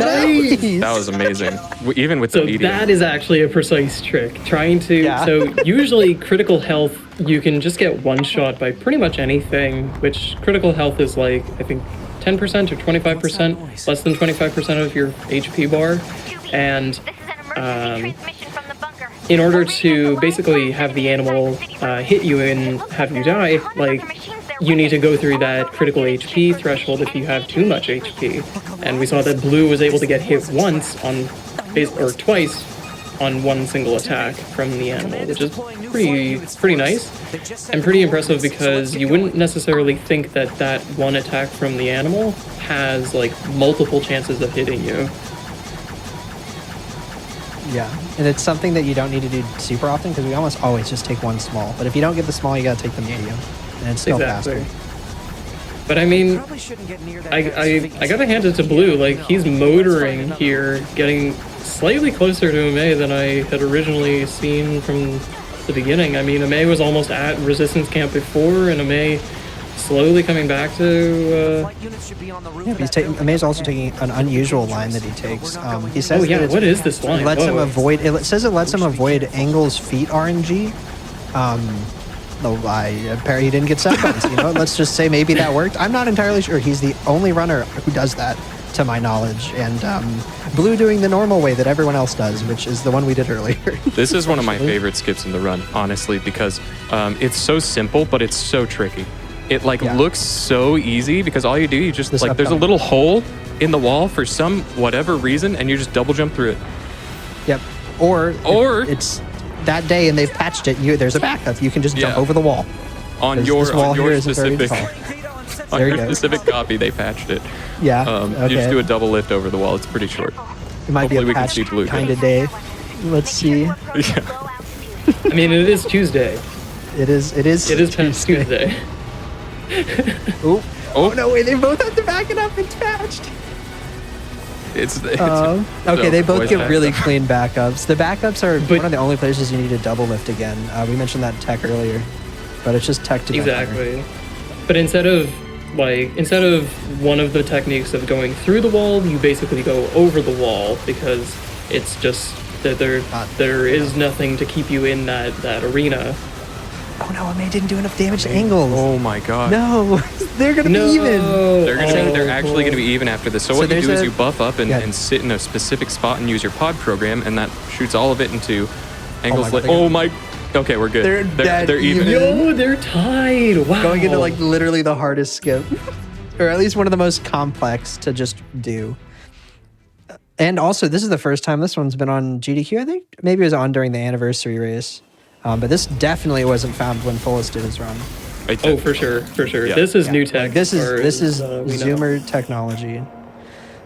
nice. That was amazing. Even with the So medium. that is actually a precise trick. Trying to, Yeah. so usually critical health, you can just get one shot by pretty much anything, which critical health is like, I think 10% or 25%, less than 25% of your HP bar. And in order to basically have the animal hit you and have you die, like, you need to go through that critical HP threshold if you have too much HP. And we saw that Blue was able to get hit once on, or twice on one single attack from the animal, which is pretty nice and pretty impressive, because you wouldn't necessarily think that that one attack from the animal has like multiple chances of hitting you. Yeah, and it's something that you don't need to do super often because we almost always just take one small. But if you don't get the small, you got to take the medium, and it's still Exactly. faster. But I mean, I gotta hand it to Blue. Like, he's motoring here, getting slightly closer to Ameiii than I had originally seen from the beginning. I mean, Ameiii was almost at resistance camp before, and Ameiii slowly coming back to. Yeah, Ameii's also taking an unusual line that he takes. He says, Oh yeah, that what is this line? it lets him Whoa. avoid. It says it lets him avoid Angle's feet RNG. No, apparently he didn't get set buttons. You know, let's just say maybe that worked. I'm not entirely sure. He's the only runner who does that, to my knowledge. And Blue doing the normal way that everyone else does, which is the one we did earlier. This is one of my favorite skips in the run, honestly, because it's so simple, but it's so tricky. It looks so easy because all you do, you just This there's a upcoming. little hole in the wall for some whatever reason, and you just double jump through it. Yep. Or Or- it's that day and they've patched it. There's a backup. You can just jump Yeah. over the wall. On This your wall on here your isn't very specific tall. on There your you go. specific copy, they patched it. Yeah. You just do a double lift over the wall. It's pretty short. It might hopefully be we a can patch see Blue kind good. of day. Let's see. Yeah. I mean, it is Tuesday. It is. It is Tuesday. Oh. Oh. Oh no! Wait, they both have to back it up. It's patched. It's Okay, so they both voice get patch. really clean backups. The backups are But- one of the only places you need to double lift again. We mentioned that tech earlier, but it's just tech to get better. Exactly. But instead of one of the techniques of going through the wall, you basically go over the wall, because it's just that there is nothing to keep you in that arena. Oh no! Ameiii didn't do enough damage to Angles. Oh my god. No, they're gonna No, be even. They're actually going to be even after this. So what you there's do is a- you buff up and, Yeah. and sit in a specific spot and use your pod program, and that shoots all of it into Angle's. God, Oh my. Okay, we're good. They're dead even. even. Yo, they're tied. Wow. Going into like literally the hardest skip, or at least one of the most complex to just do. And also, this is the first time this one's been on GDQ. I think maybe it was on during the anniversary race, but this definitely wasn't found when Fullest did his run. Oh, for sure. Yeah. This is new Like, tech. this is we know. Zoomer technology.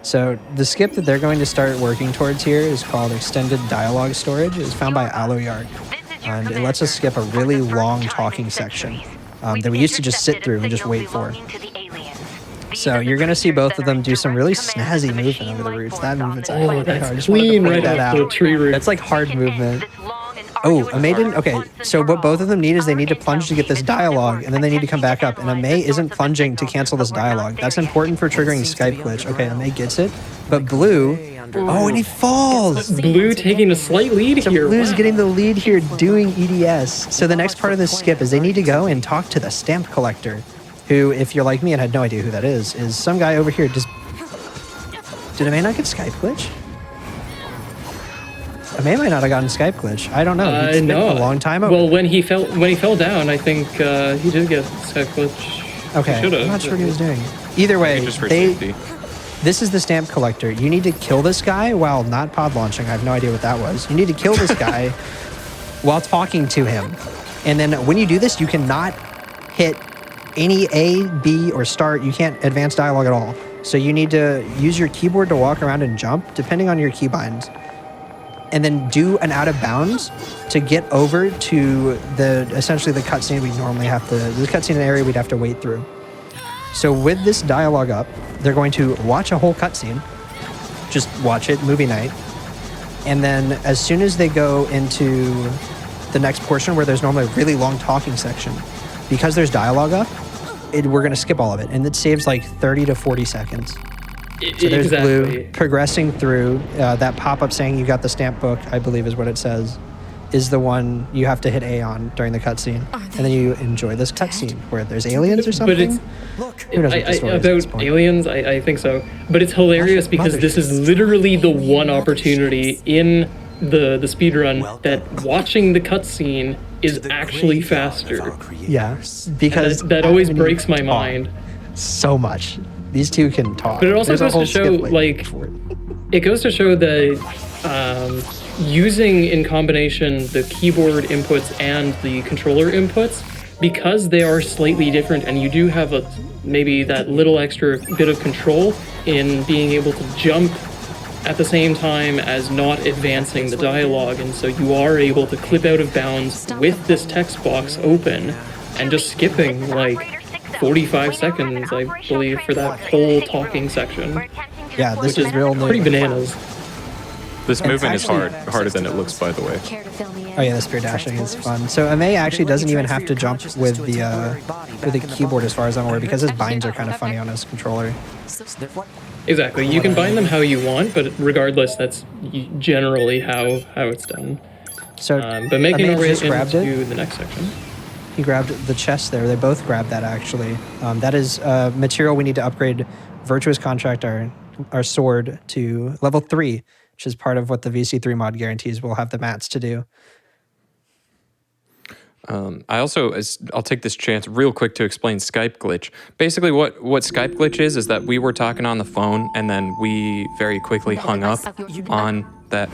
So the skip that they're going to start working towards here is called Extended Dialogue Storage. It's found by Aloyard, and it lets us skip a really long talking section that we used to just sit through and just wait for. So you're going to see both of them do some really snazzy movement over the roots. That movement's Oh, actually that's hard. I just wanted to clean point right that off the out. tree root. That's like hard movement. Oh, Ameiii didn't. Okay, so what both of them need is they need to plunge to get this dialogue, and then they need to come back up. And Ameiii isn't plunging to cancel this dialogue. That's important for triggering Skype glitch. Okay, Ameiii gets it, but Blue. Oh, and he falls. Blue taking a slight lead So here. Blue's Wow. getting the lead here doing EDS. So the next part of this skip is they need to go and talk to the stamp collector, who, if you're like me and had no idea who that is some guy over here. Did Ameiii not get Skype glitch? Ameiii might not have gotten Skype glitch. I don't know. It's been No. a long time ago. Well, when he fell down, I think he did get Skype glitch. Okay, Should've. I'm not sure what he was doing. Either way, Just for safety. this is the stamp collector. You need to kill this guy while not pod launching. I have no idea what that was. You need to kill this guy while talking to him. And then when you do this, you cannot hit any A, B, or start. You can't advance dialogue at all. So you need to use your keyboard to walk around and jump, depending on your keybinds. And then do an out of bounds to get over to essentially the cutscene we normally have to, the cutscene area we'd have to wait through. So with this dialogue up, they're going to watch a whole cutscene. Just watch it, movie night. And then as soon as they go into the next portion where there's normally a really long talking section, because there's dialogue up, we're going to skip all of it. And it saves like 30 to 40 seconds. So there's Blue progressing through. That pop-up saying you got the stamp book, I believe is what it says, is the one you have to hit A on during the cutscene. And then you enjoy this cutscene where there's aliens or something. But about aliens, I think so. But it's hilarious because this is literally the one opportunity in the speedrun that watching the cutscene is actually faster. Yeah, because that always breaks my mind. So much. These two can talk. But it also goes to show, like, it goes to show that using in combination the keyboard inputs and the controller inputs, because they are slightly different, and you do have maybe that little extra bit of control in being able to jump at the same time as not advancing the dialogue, and so you are able to clip out of bounds with this text box open and just skipping like 45 seconds, I believe, for that whole talking section. Yeah, this is real pretty bananas. This movement is harder than it looks, by the way. Oh yeah, the spear dashing is fun. So Ameiii actually doesn't even have to jump with the keyboard as far as I'm aware, because his binds are kind of funny on his controller. Exactly. You can bind them how you want, but regardless, that's generally how it's done. So, but making our way into the next section. He grabbed the chest there. They both grabbed that, actually. That is material we need to upgrade Virtuous Contract, our sword, to level 3, which is part of what the VC3 mod guarantees we'll have the mats to do. I'll take this chance real quick to explain Skype glitch. Basically, what Skype glitch is that we were talking on the phone and then we very quickly hung up on that,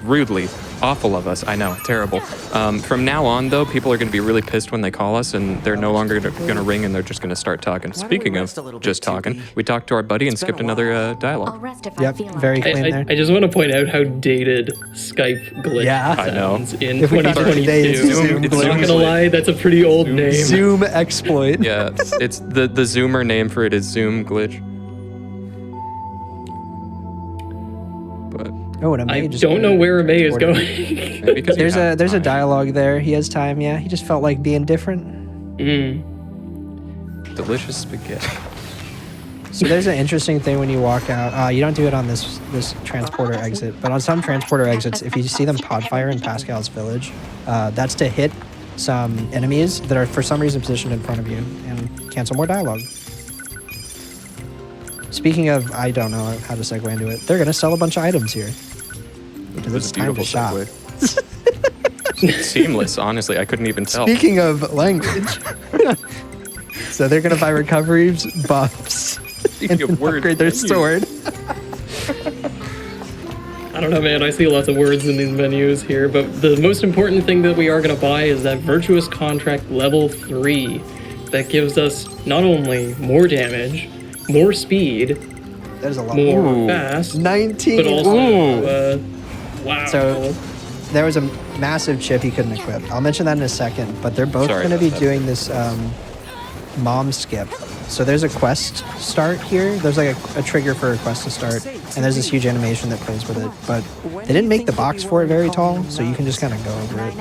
rudely. Awful of us, I know, terrible. From now on, though, people are going to be really pissed when they call us and they're no longer going to ring and they're just going to start talking. Speaking of just talking, we talked to our buddy and skipped another dialogue. Yep, very clean there. I just want to point out how dated Skype glitch sounds in 2022. I'm not going to lie, that's a pretty old name. Zoom exploit. Yeah, it's the Zoomer name for it is Zoom glitch. But I don't know where Ameiii is going. There's a dialogue there. He has time. Yeah, he just felt like being different. Delicious spaghetti. So there's an interesting thing when you walk out. You don't do it on this transporter exit, but on some transporter exits, if you see them pod fire in Pascal's village, that's to hit some enemies that are for some reason positioned in front of you and cancel more dialogue. Speaking of, I don't know how to segue into it. They're going to sell a bunch of items here. Because it's time to shop. Seamless, honestly. I couldn't even tell. Speaking of language. So they're going to buy recoveries, buffs, and upgrade their sword. I don't know, man. I see lots of words in these menus here, but the most important thing that we are going to buy is that Virtuous Contract level 3 that gives us not only more damage, more speed, that is a lot more fast, 19, but also, wow. So there was a massive chip he couldn't equip. I'll mention that in a second, but they're both going to be doing this mom skip. So there's a quest start here. There's like a trigger for a quest to start, and there's this huge animation that plays with it. But they didn't make the box for it very tall, so you can just kind of go over it.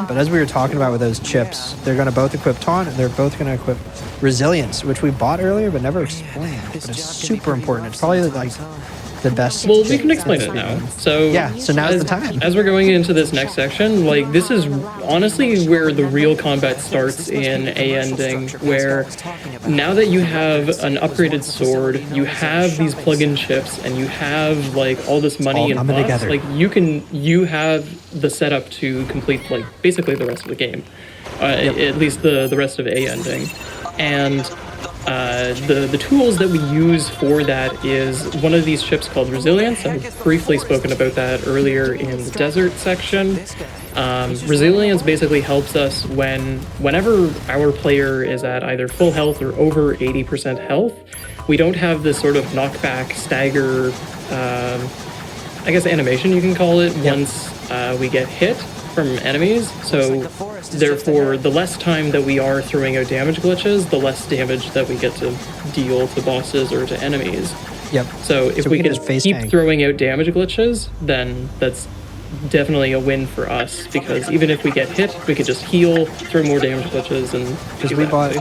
But as we were talking about with those chips, they're going to both equip Taunt, and they're both going to equip Resilience, which we bought earlier but never explained. But it's super important. It's probably like the best. Well, we can explain it now. So yeah, so now's the time. As we're going into this next section, like this is honestly where the real combat starts in A ending, where now that you have an upgraded sword, you have these plug-in chips, and you have like all this money and buffs, like you have the setup to complete like basically the rest of the game, at least the rest of A ending, and The tools that we use for that is one of these chips called Resilience. I've briefly spoken about that earlier in the desert section. Resilience basically helps us whenever our player is at either full health or over 80% health. We don't have this sort of knockback, stagger, I guess animation you can call it, once we get hit from enemies. So therefore, the less time that we are throwing out damage glitches, the less damage that we get to deal to bosses or to enemies. Yep. So if we can just face keep tank. throwing out damage glitches, then that's definitely a win for us, because even if we get hit, we can just heal, throw more damage glitches, and Because we bought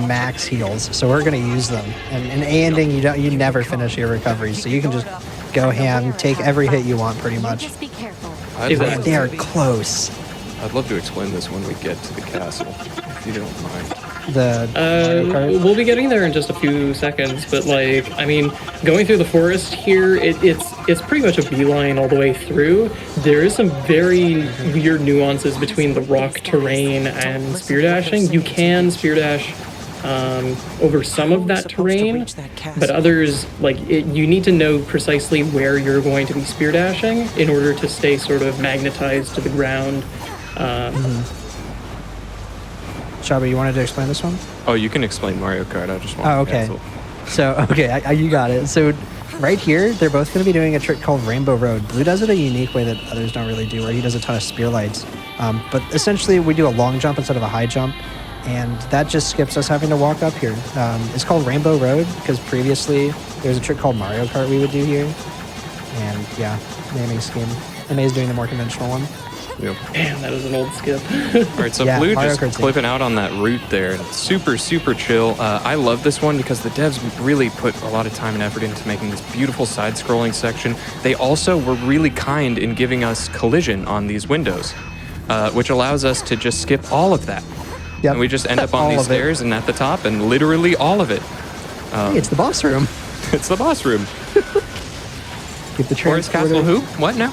max heals, so we're going to use them. And in A ending, you never finish your recoveries, so you can just go ham, take every hit you want, pretty much. Just be careful. Exactly. They are close. I'd love to explain this when we get to the castle, if you don't mind. The Mario Kart. We'll be getting there in just a few seconds, but like, I mean, going through the forest here, it's pretty much a beeline all the way through. There is some very weird nuances between the rock terrain and spear dashing. You can spear dash over some of that terrain, but others, like, you need to know precisely where you're going to be spear dashing in order to stay sort of magnetized to the ground. Shabu, you wanted to explain this one? Oh, you can explain Mario Kart. I just want Oh, the okay. castle. So, okay, you got it. So, right here, they're both going to be doing a trick called Rainbow Road. Blue does it a unique way that others don't really do, where he does a ton of spear lights. But essentially, we do a long jump instead of a high jump, and that just skips us having to walk up here. It's called Rainbow Road because previously there was a trick called Mario Kart we would do here. And yeah, naming scheme. Ameii's doing the more conventional one. Yep. Man, that is an old skip. All right, so Yeah, Blue Mario just Kart's clipping out on that route there. Super, super chill. I love this one because the devs really put a lot of time and effort into making this beautiful side-scrolling section. They also were really kind in giving us collision on these windows, which allows us to just skip all of that. Yep. And we just end up on All these of it. stairs and at the top, and literally all of it. Hey, it's the boss room. It's the boss room. Get the Forest transporter. Castle who? What now?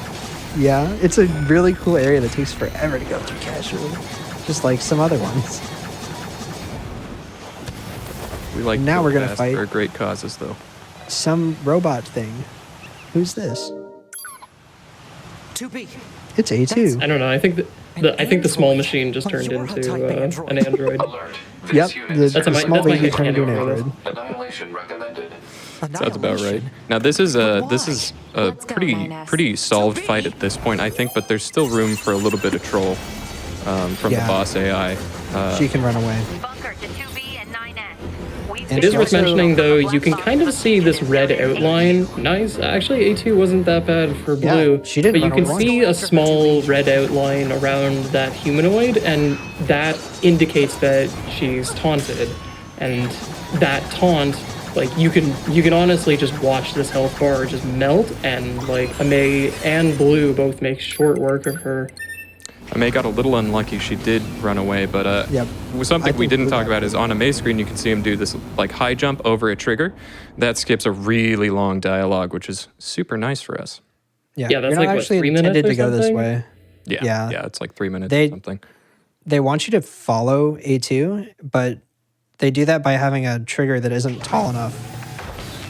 Yeah, it's a really cool area that takes forever to go through casually, just like some other ones. We like Now go we're gonna fast fight. for great causes, though. Some robot thing. Who's this? 2B. It's A2. I don't know. I think the small machine just turned into an android. Yep, the That's my- small that's my baby turned into an headcanon for this. android. Annihilation recommended. Sounds about right. Now this is a Let's go, Lioness. pretty solved fight at this point, I think, but there's still room for a little bit of troll from Yeah. the boss AI. She can run away. Bunker to 2B and 9N. And It is she worth also- mentioning, though, you can kind of see this red outline. Nice. Actually, A2 wasn't that bad for Yeah, blue. she didn't But you run can away. see a small red outline around that humanoid, and that indicates that she's taunted. And that taunt, like, you can honestly just watch this health bar just melt, and like Ameiii and Blue both make short work of her. Ameiii got a little unlucky. She did run away, but Yep. something I we think didn't Blue talk got about is on Ameii's screen, you can see him do this like high jump over a trigger. That skips a really long dialogue, which is super nice for us. Yeah, that's you're not like, what, actually 3 minutes intended or to go this something? way. Yeah, Yeah. it's like 3 minutes They- or something. They want you to follow A2, but they do that by having a trigger that isn't tall enough,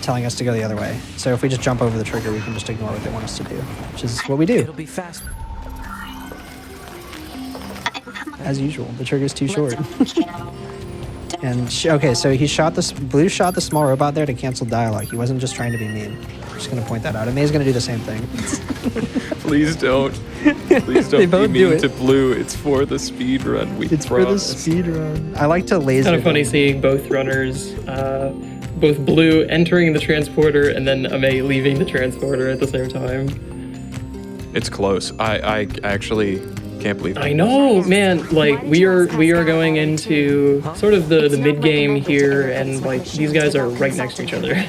telling us to go the other way. So if we just jump over the trigger, we can just ignore what they want us to do, which is what we do. It'll be fast. As usual, the trigger's too short. And okay, so Blue shot the small robot there to cancel dialogue. He wasn't just trying to be mean. I'm just gonna point that out. Ameii's gonna do the same thing. Please don't. Please They don't both be do mean it. to Blue. It's for the speed run. We It's for the promise. speed run. I like to laser. Kind of funny them. seeing both runners, both Blue entering the transporter and then Ameiii leaving the transporter at the same time. It's close. I actually can't believe it. I know, man. Like we are going into sort of the mid game here, and like these guys are right next to each other.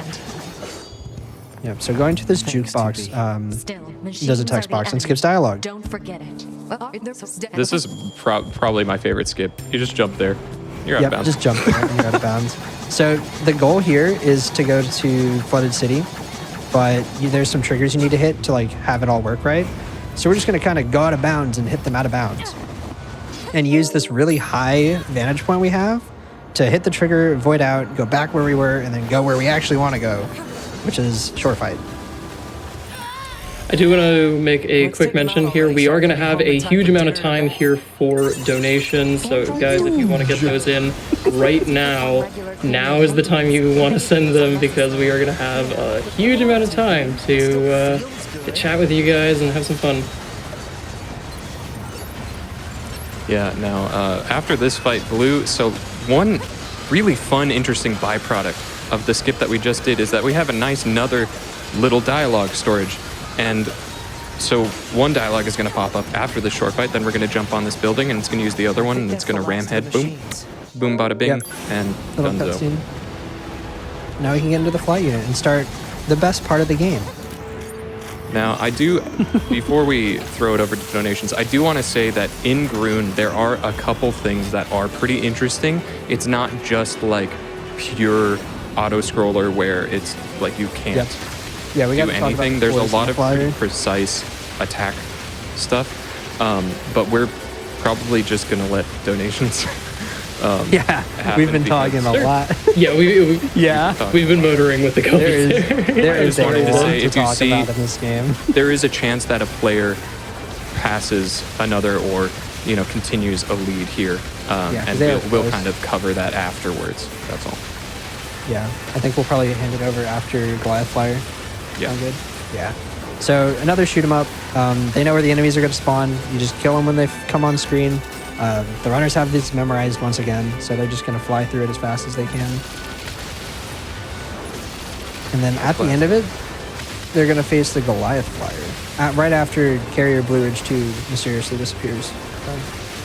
Yep. So going to this jukebox Still, does a text box and skips dialogue. Don't forget it. This is probably my favorite skip. You just jump there. You're out of Yep, bounds. just jump there and you're out of bounds. So the goal here is to go to Flooded City, but there's some triggers you need to hit to like have it all work right. So we're just gonna kind of go out of bounds and hit them out of bounds, and use this really high vantage point we have to hit the trigger, void out, go back where we were, and then go where we actually want to go, which is short fight. I do want to make a quick mention here. We are going to have a huge amount of time here for donations. So guys, if you want to get those in right now is the time you want to send them, because we are going to have a huge amount of time to chat with you guys and have some fun. Yeah, now, after this fight, Blue, so one really fun, interesting byproduct of the skip that we just did is that we have a nice another little dialogue storage. And so one dialogue is going to pop up after the short fight, then we're going to jump on this building, and it's going to use the other one, and it's going to ram head, boom, boom, bada bing, Yep. and Little donezo. cutscene. Now we can get into the flight unit and start the best part of the game. Now, I do, before we throw it over to donations, I do want to say that in Groon, there are a couple things that are pretty interesting. It's not just like pure auto-scroller where it's like you can't Yep. Yeah, we got do to talk about anything. the There's a poison lot of flyer. pretty precise attack stuff, but we're probably just going to let donations Yeah, happen we've been talking a Sure. lot. Yeah, Yeah. we've been motoring with the There colors. is a wanted to lot say, to if you talk see- about in this game. there is a chance that a player passes another or continues a lead here, Yeah, and they're we'll close. kind of cover that afterwards. That's all. Yeah, I think we'll probably hand it over after Goliath Flyer. Yeah. Sound good? Yeah. So another shoot 'em up. They know where the enemies are going to spawn. You just kill them when they come on screen. The runners have these memorized once again, so they're just going to fly through it as fast as they can. And then at the end of it, they're going to face the Goliath Flyer. Right after Carrier Blue Ridge 2 mysteriously disappears.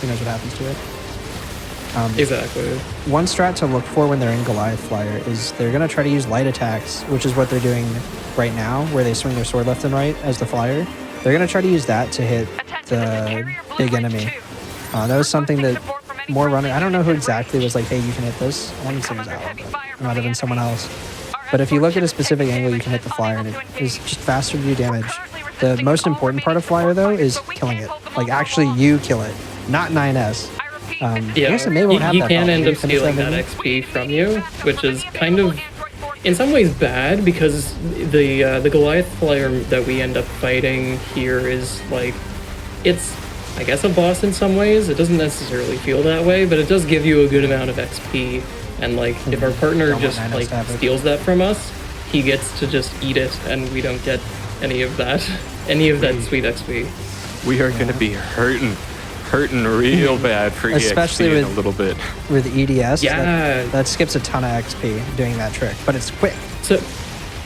Who knows what happens to it. Exactly. One strat to look for when they're in Goliath Flyer is they're going to try to use light attacks, which is what they're doing right now, where they swing their sword left and right as the flyer. They're going to try to use that to hit the big enemy. That was something that more runner, I don't know who exactly was like, hey, you can hit this. I want to say it was Alan, but it might have been someone else. But if you look at a specific angle, you can hit the flyer, and it is just faster to do damage. The most important part of flyer, though, is killing it. Like, actually, you kill it, not 9S. I Yeah, guess it may well have he that can problem. end You up finish stealing that maybe? XP from you, which is kind of, in some ways, bad, because the Goliath Flyer that we end up fighting here is like, it's, I guess, a boss in some ways. It doesn't necessarily feel that way, but it does give you a good amount of XP. And like, if our partner Don't want just 9S like to have it. steals that from us, he gets to just eat it, and we don't get any of that sweet XP. We are going to be hurting real bad for Especially EXP in a with- little bit. With EDS, Yeah. that skips a ton of XP doing that trick, but it's quick. So,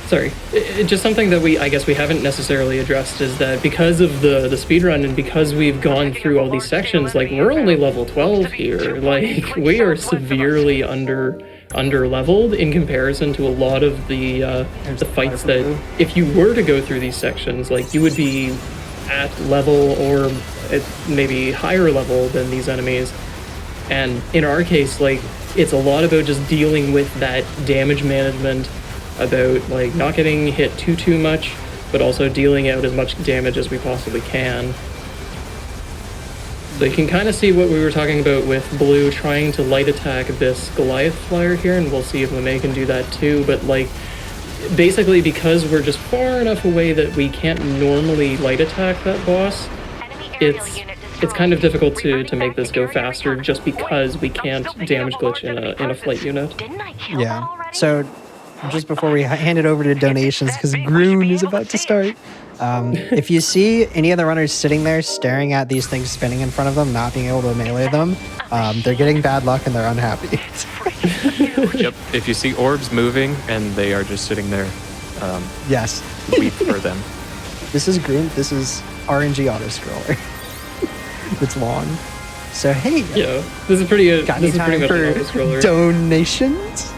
sorry, just something that I guess we haven't necessarily addressed is that because of the speedrun and because we've gone through all these sections, like, we're only level 12 here. Like, we are severely under leveled in comparison to a lot of the fights that, if you were to go through these sections, like, you would be at level or at maybe higher level than these enemies. And in our case, like, it's a lot about just dealing with that damage management, about like not getting hit too much, but also dealing out as much damage as we possibly can. So you can kind of see what we were talking about with Blue trying to light attack this Goliath Flyer here, and we'll see if Ameiii can do that too. But like, basically, because we're just far enough away that we can't normally light attack that boss, it's kind of difficult to make this go faster just because we can't damage glitch in a flight unit. Yeah. So just before we hand it over to donations, because Groon is about to start, if you see any of the runners sitting there staring at these things spinning in front of them, not being able to melee them, they're getting bad luck and they're unhappy. Yep. If you see orbs moving and they are just sitting there, Yes. weep for them. This is Groon. This is RNG auto scroller. It's long. So hey, Yeah, this is pretty. got any This is pretty time much an for auto-scroller. donations?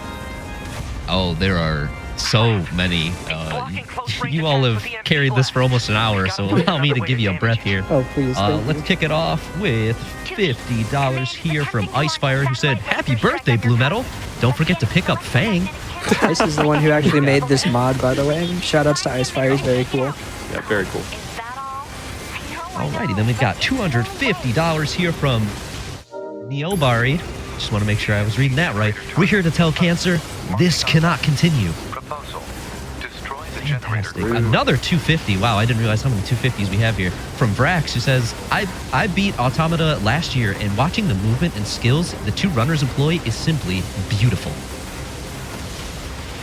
Oh, there are so many. You all have carried this for almost an hour, so allow me to give you a breath here. Oh please. thank Let's you. kick it off with $50 here from Icefire, who said, "Happy birthday, BlueMetal. Don't forget to pick up Fang." Ice is the one who actually made this mod, by the way. Shoutouts to Icefire. He's very cool. Yeah, very cool. Alrighty, then we've got $250 here from Neobari. Just want to make sure I was reading that right. We're here to tell Cancer, this cannot continue. Fantastic. Another 250. Wow, I didn't realize how many 250s we have here. From Vrax, who says, I beat Automata last year, and watching the movement and skills the two runners employ is simply beautiful.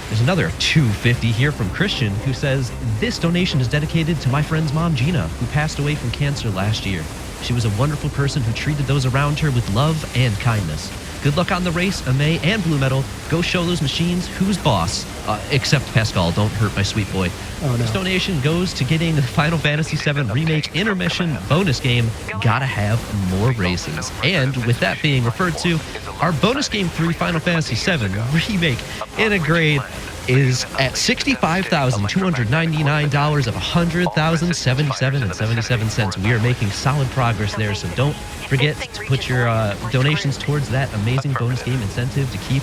There's another 250 here from Christian, who says, this donation is dedicated to my friend's mom, Gina, who passed away from cancer last year. She was a wonderful person who treated those around her with love and kindness. Good luck on the race, Ameiii and BlueMetal. Go show those machines who's boss. Except Pascal, don't hurt my sweet boy. Oh, no. This donation goes to getting the Final Fantasy VII Remake Intermission bonus game. Gotta have more races. And with that being referred to, our bonus game 3 Final Fantasy VII Remake Integrate is at $65,299 of $100,077.77. We are making solid progress there, so don't forget to put your donations towards that amazing bonus game incentive to keep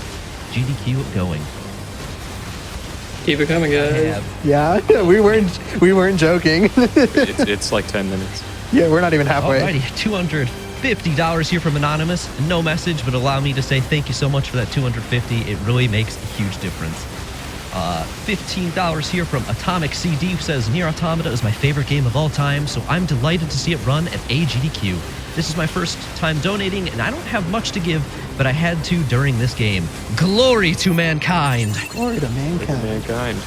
GDQ going. Keep it coming, guys. Yeah, we weren't joking. It's like 10 minutes. Yeah, we're not even halfway. Alrighty, $250 here from Anonymous. No message, but allow me to say thank you so much for that $250. It really makes a huge difference. $15 here from Atomic CD, who says, NieR Automata is my favorite game of all time, so I'm delighted to see it run at AGDQ. This is my first time donating, and I don't have much to give, but I had to during this game. Glory to mankind! Glory to mankind. Mankind.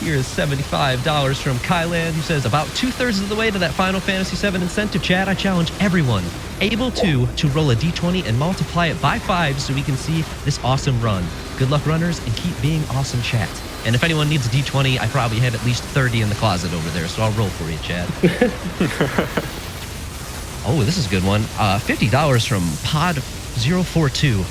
Here is $75 from Kylan, who says, about 2/3 of the way to that Final Fantasy VII incentive, chat. I challenge everyone able to roll a d20 and multiply it by 5 so we can see this awesome run. Good luck, runners, and keep being awesome, chat. And if anyone needs a d20, I probably have at least 30 in the closet over there, so I'll roll for you, chat. Oh, this is a good one. $50 from Pod042.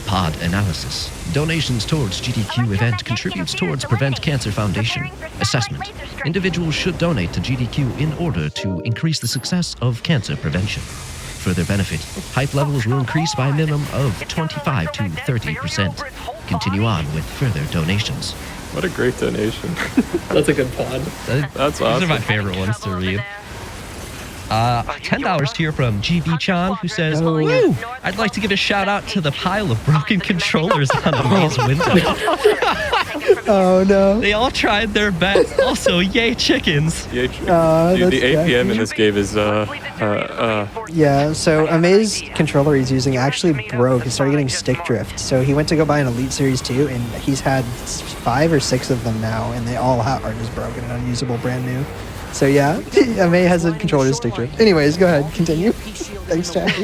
Pod Analysis. Donations towards GDQ event contributes towards Prevent Cancer Foundation. Assessment. Individuals should donate to GDQ in order to increase the success of cancer prevention. Further benefit. Hype levels will increase by a minimum of 25 to 30%. Continue on with further donations. What a great donation. That's a good pod. That's awesome. These are my favorite ones to read. $10 here from GB Chan, who says, woo! I'd like to give a shout out to the pile of broken controllers on Ameii's window. Oh no. They all tried their best. Also, yay chickens. Dude, the that's APM in this game is Yeah, so Ameii's controller he's using actually broke. He started getting stick drift. So he went to go buy an Elite Series 2, and he's had 5 or 6 of them now, and they all are just broken and unusable, brand new. So yeah, Ameiii has a controller stick drift. Anyways, go ahead, continue. Thanks, Jackie.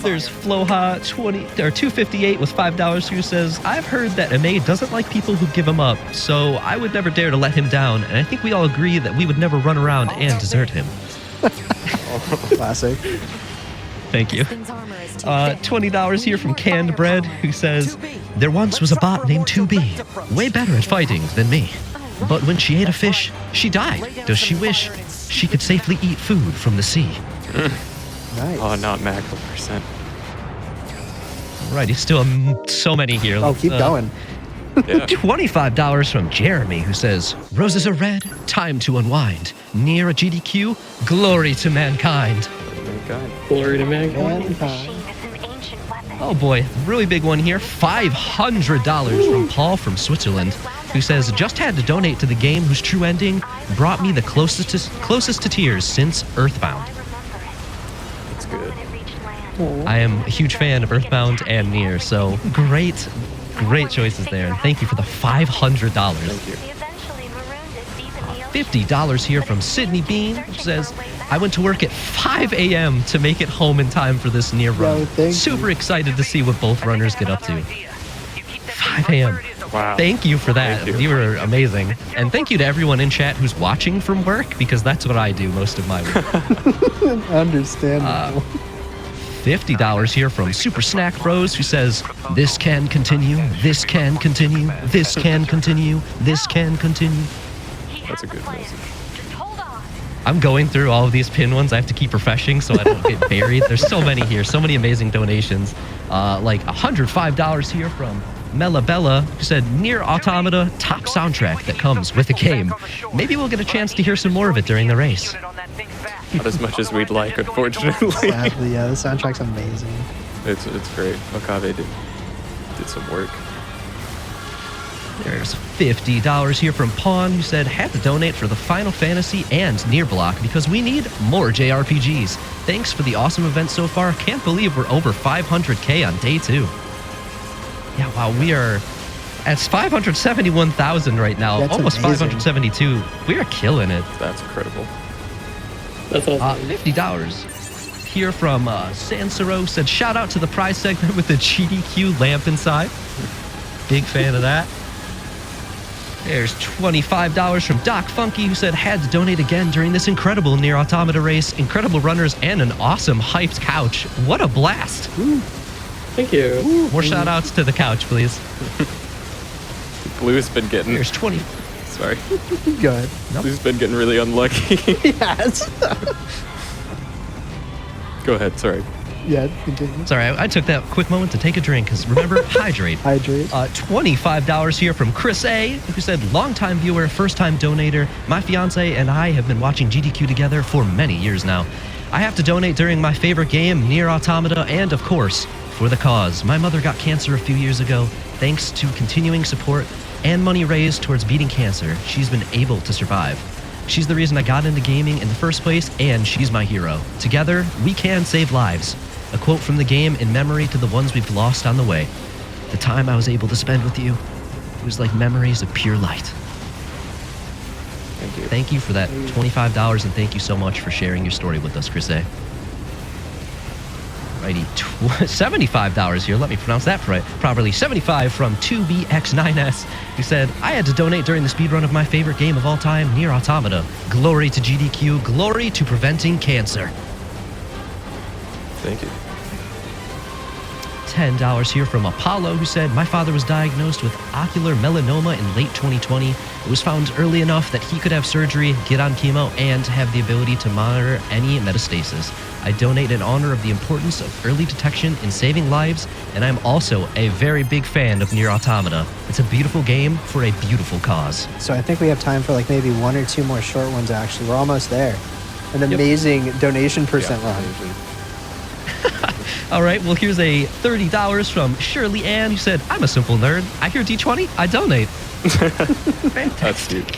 There's Floha 258 with $5 who says, I've heard that Ameiiii doesn't like people who give him up, so I would never dare to let him down, and I think we all agree that we would never run around and desert him. Classic. Thank you. $20 here from Canned Bread, who says, there once was a bot named 2B, way better at fighting than me. But when she ate a fish, she died. Does she wish she could safely eat food from the sea? Nice. oh, not Mac 100%. Right, he's still so many here. Oh, keep going. Yeah. $25 from Jeremy, who says, roses are red, time to unwind. NieR a GDQ, glory to mankind. Mankind. Glory to mankind. Mankind. Oh boy, really big one here. $500 from Paul from Switzerland, who says, just had to donate to the game whose true ending brought me the closest to tears since Earthbound. That's good. I am a huge fan of Earthbound and NieR, so great choices there. And thank you for the $500. Thank you. $50 here from Sydney Bean, which says, I went to work at 5 a.m. to make it home in time for this NieR run. Super excited to see what both runners get up to. 5 a.m. Wow. Thank you for that. Thank you. You were amazing. And thank you to everyone in chat who's watching from work, because that's what I do most of my week. Understandable. $50 here from Super Snack Bros, who says, this can continue, this can continue, this can continue, this can continue. That's a good message. I'm going through all of these pin ones. I have to keep refreshing so I don't get buried. There's so many here, so many amazing donations. Like $105 here from Melabella, who said, NieR Automata, top soundtrack that comes with the game. Maybe we'll get a chance to hear some more of it during the race. Not as much as we'd like, unfortunately. Sadly, yeah, the soundtrack's amazing. It's great. Okabe did some work. There's $50 here from Pawn, who said, had to donate for the Final Fantasy and NieR block because we need more JRPGs. Thanks for the awesome event so far. Can't believe we're over 500K on day 2. Yeah, wow, we are at 571,000 right now. That's almost amazing. 572. We are killing it. That's incredible. That's awesome. $50 here from Sansero, said, shout out to the prize segment with the GDQ lamp inside. Big fan of that. There's $25 from Doc Funky, who said, had to donate again during this incredible NieR Automata race, incredible runners, and an awesome hyped couch. What a blast. Thank you. More shout outs to the couch, please. Blue's been getting... There's 20. Sorry. Good. Blue's been getting really unlucky. Yes. Go ahead, sorry. Yeah, continue. Sorry, I took that quick moment to take a drink, because remember, hydrate. Hydrate. $25 here from Chris A, who said, longtime viewer, first-time donator. My fiance and I have been watching GDQ together for many years now. I have to donate during my favorite game, NieR Automata, and of course, for the cause. My mother got cancer a few years ago. Thanks to continuing support and money raised towards beating cancer, she's been able to survive. She's the reason I got into gaming in the first place, and she's my hero. Together, we can save lives. A quote from the game in memory to the ones we've lost on the way. The time I was able to spend with you, it was like memories of pure light. Thank you. Thank you for that $25, and thank you so much for sharing your story with us, Chris A. Alrighty, $75 here. Let me pronounce that properly. 75 from 2BX9S, who said, I had to donate during the speedrun of my favorite game of all time, NieR Automata. Glory to GDQ, glory to preventing cancer. Thank you. $10 here from Apollo, who said, my father was diagnosed with ocular melanoma in late 2020. It was found early enough that he could have surgery, get on chemo, and have the ability to monitor any metastasis. I donate in honor of the importance of early detection in saving lives, and I'm also a very big fan of NieR Automata. It's a beautiful game for a beautiful cause. So I think we have time for like maybe 1 or 2 more short ones, actually. We're almost there. An amazing donation percent run. All right, well, here's a $30 from Shirley Ann, who said, I'm a simple nerd. I hear D20, I donate. That's cute.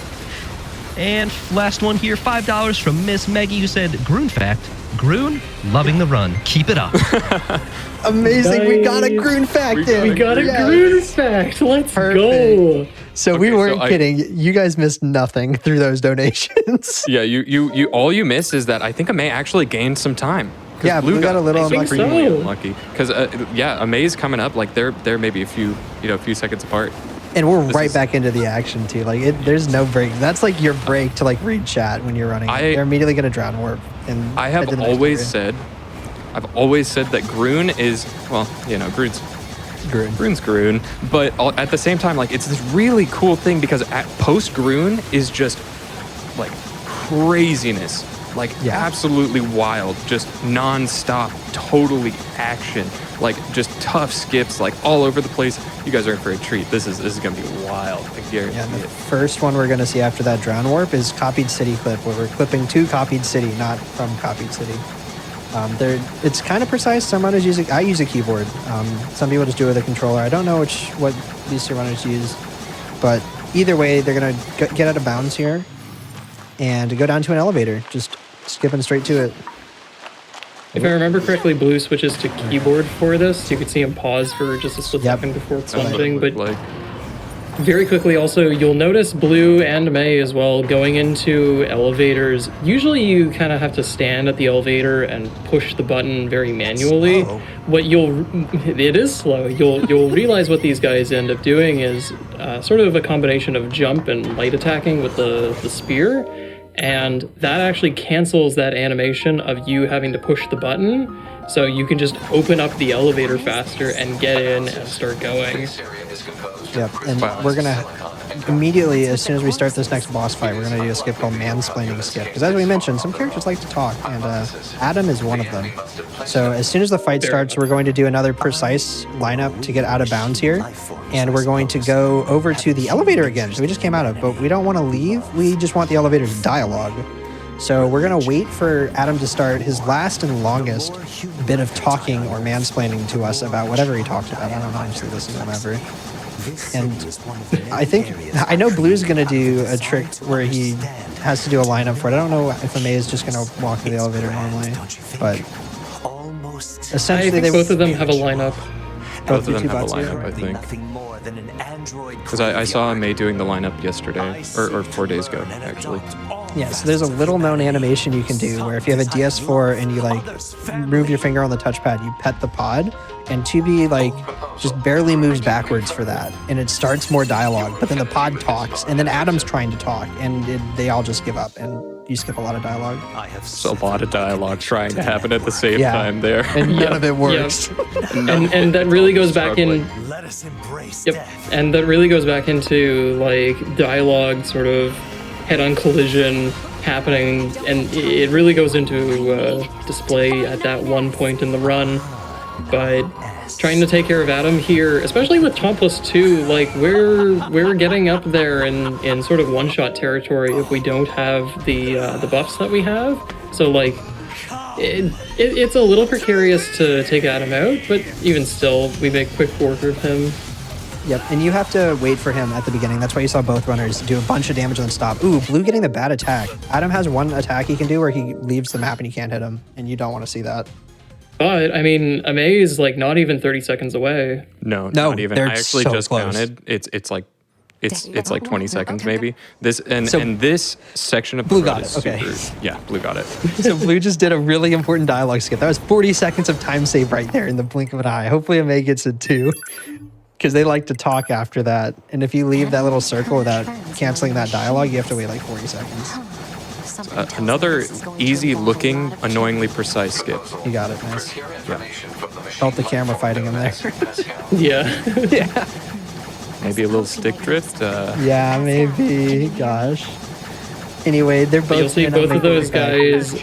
And last one here, $5 from Miss Meggie, who said, Groon fact, Groon, loving the run. Keep it up. Amazing. We got a Groon fact in. We got a Yes. Groon fact. Let's Perfect. go. So Okay, we weren't so kidding. You guys missed nothing through those donations. Yeah, you all you miss is that I think Ameiii actually gained some time. 'Cause Yeah, Blue got a little unlucky. extremely So. unlucky. Because yeah, Ameii's coming up. Like they're maybe a few seconds apart. And we're This right is- back into the action too. Like there's no break. That's like your break to like read chat when you're running. They're immediately gonna drown warp. And I head have to the next always area. I've always said that Groon is, well, Groon's Groon, but at the same time, like it's this really cool thing because at post Groon is just like craziness, like Yeah. absolutely wild, just non-stop, totally action, like just tough skips, like all over the place. You guys are in for a treat. This is gonna be wild. I guarantee Yeah, the it. first one we're gonna see after that drown warp is copied city clip, where we're clipping to copied city, not from copied city. It's kind of precise. Some runners use I use a keyboard. Some people just do it with a controller. I don't know what these two runners use, but either way, they're gonna get out of bounds here and go down to an elevator, just skipping straight to it. If I remember correctly, Blue switches to keyboard for this. You could see him pause for just a split Yep. second before That's what it plunging. But looked like. very quickly, also, you'll notice Blue and Ameiii as well going into elevators. Usually, you kind of have to stand at the elevator and push the button very manually. Slow. It is slow. You'll realize what these guys end up doing is sort of a combination of jump and light attacking with the spear. And that actually cancels that animation of you having to push the button. So you can just open up the elevator faster and get in and start going. Yep, and we're gonna immediately, as soon as we start this next boss fight, we're gonna do a skip called mansplaining skip. Because as we mentioned, some characters like to talk, and Adam is one of them. So as soon as the fight starts, we're going to do another precise lineup to get out of bounds here, and we're going to go over to the elevator again. So we just came out of, but we don't want to leave. We just want the elevator's dialogue. So we're going to wait for Adam to start his last and longest bit of talking or mansplaining to us about whatever he talked about. I don't honestly listen to him ever. And I know Blue's going to do a trick where he has to do a lineup for it. I don't know if Ameiii is just going to walk through the elevator normally, but essentially I think both of them have a lineup. Both of them have a lineup, I think. Because I saw Ameiii doing the lineup yesterday, or 4 days ago, actually. Yeah, so there's a little known animation you can do where if you have a DS4 and you like move your finger on the touchpad, you pet the pod, and 2B like just barely moves backwards for that, and it starts more dialogue, but then the pod talks, and then Adam's trying to talk, and they all just give up, and you skip a lot of dialogue. It's a lot of dialogue trying to happen at the same time there. And none of it works. And that really goes back in. Let us embrace Yep, and that really goes back into like dialogue, sort of head-on collision happening, and it really goes into display at that one point in the run. But trying to take care of Adam here, especially with Top+2, like we're getting up there in sort of one-shot territory if we don't have the buffs that we have. So like it's a little precarious to take Adam out, but even still, we make quick work of him. Yep, and you have to wait for him at the beginning. That's why you saw both runners do a bunch of damage and then stop. Ooh, Blue getting the bad attack. Adam has one attack he can do where he leaves the map and you can't hit him, and you don't want to see that. But I mean, Ameiii is like not even 30 seconds away. No, not even. They're I actually so just close. counted. It's like 20 seconds maybe. This and this section of Blue the road got is it, okay. super, yeah, Blue got it. So Blue just did a really important dialogue skip. That was 40 seconds of time save right there in the blink of an eye. Hopefully Ameiii gets it too, because they like to talk after that. And if you leave that little circle without canceling that dialogue, you have to wait like 40 seconds. Another easy-looking, annoyingly precise skip. You got it, nice. Yeah. Felt the camera fighting him there. Yeah. Yeah. Maybe a little stick drift. Yeah, maybe. Gosh. Anyway, they're both. You'll see gonna both make of those it back. guys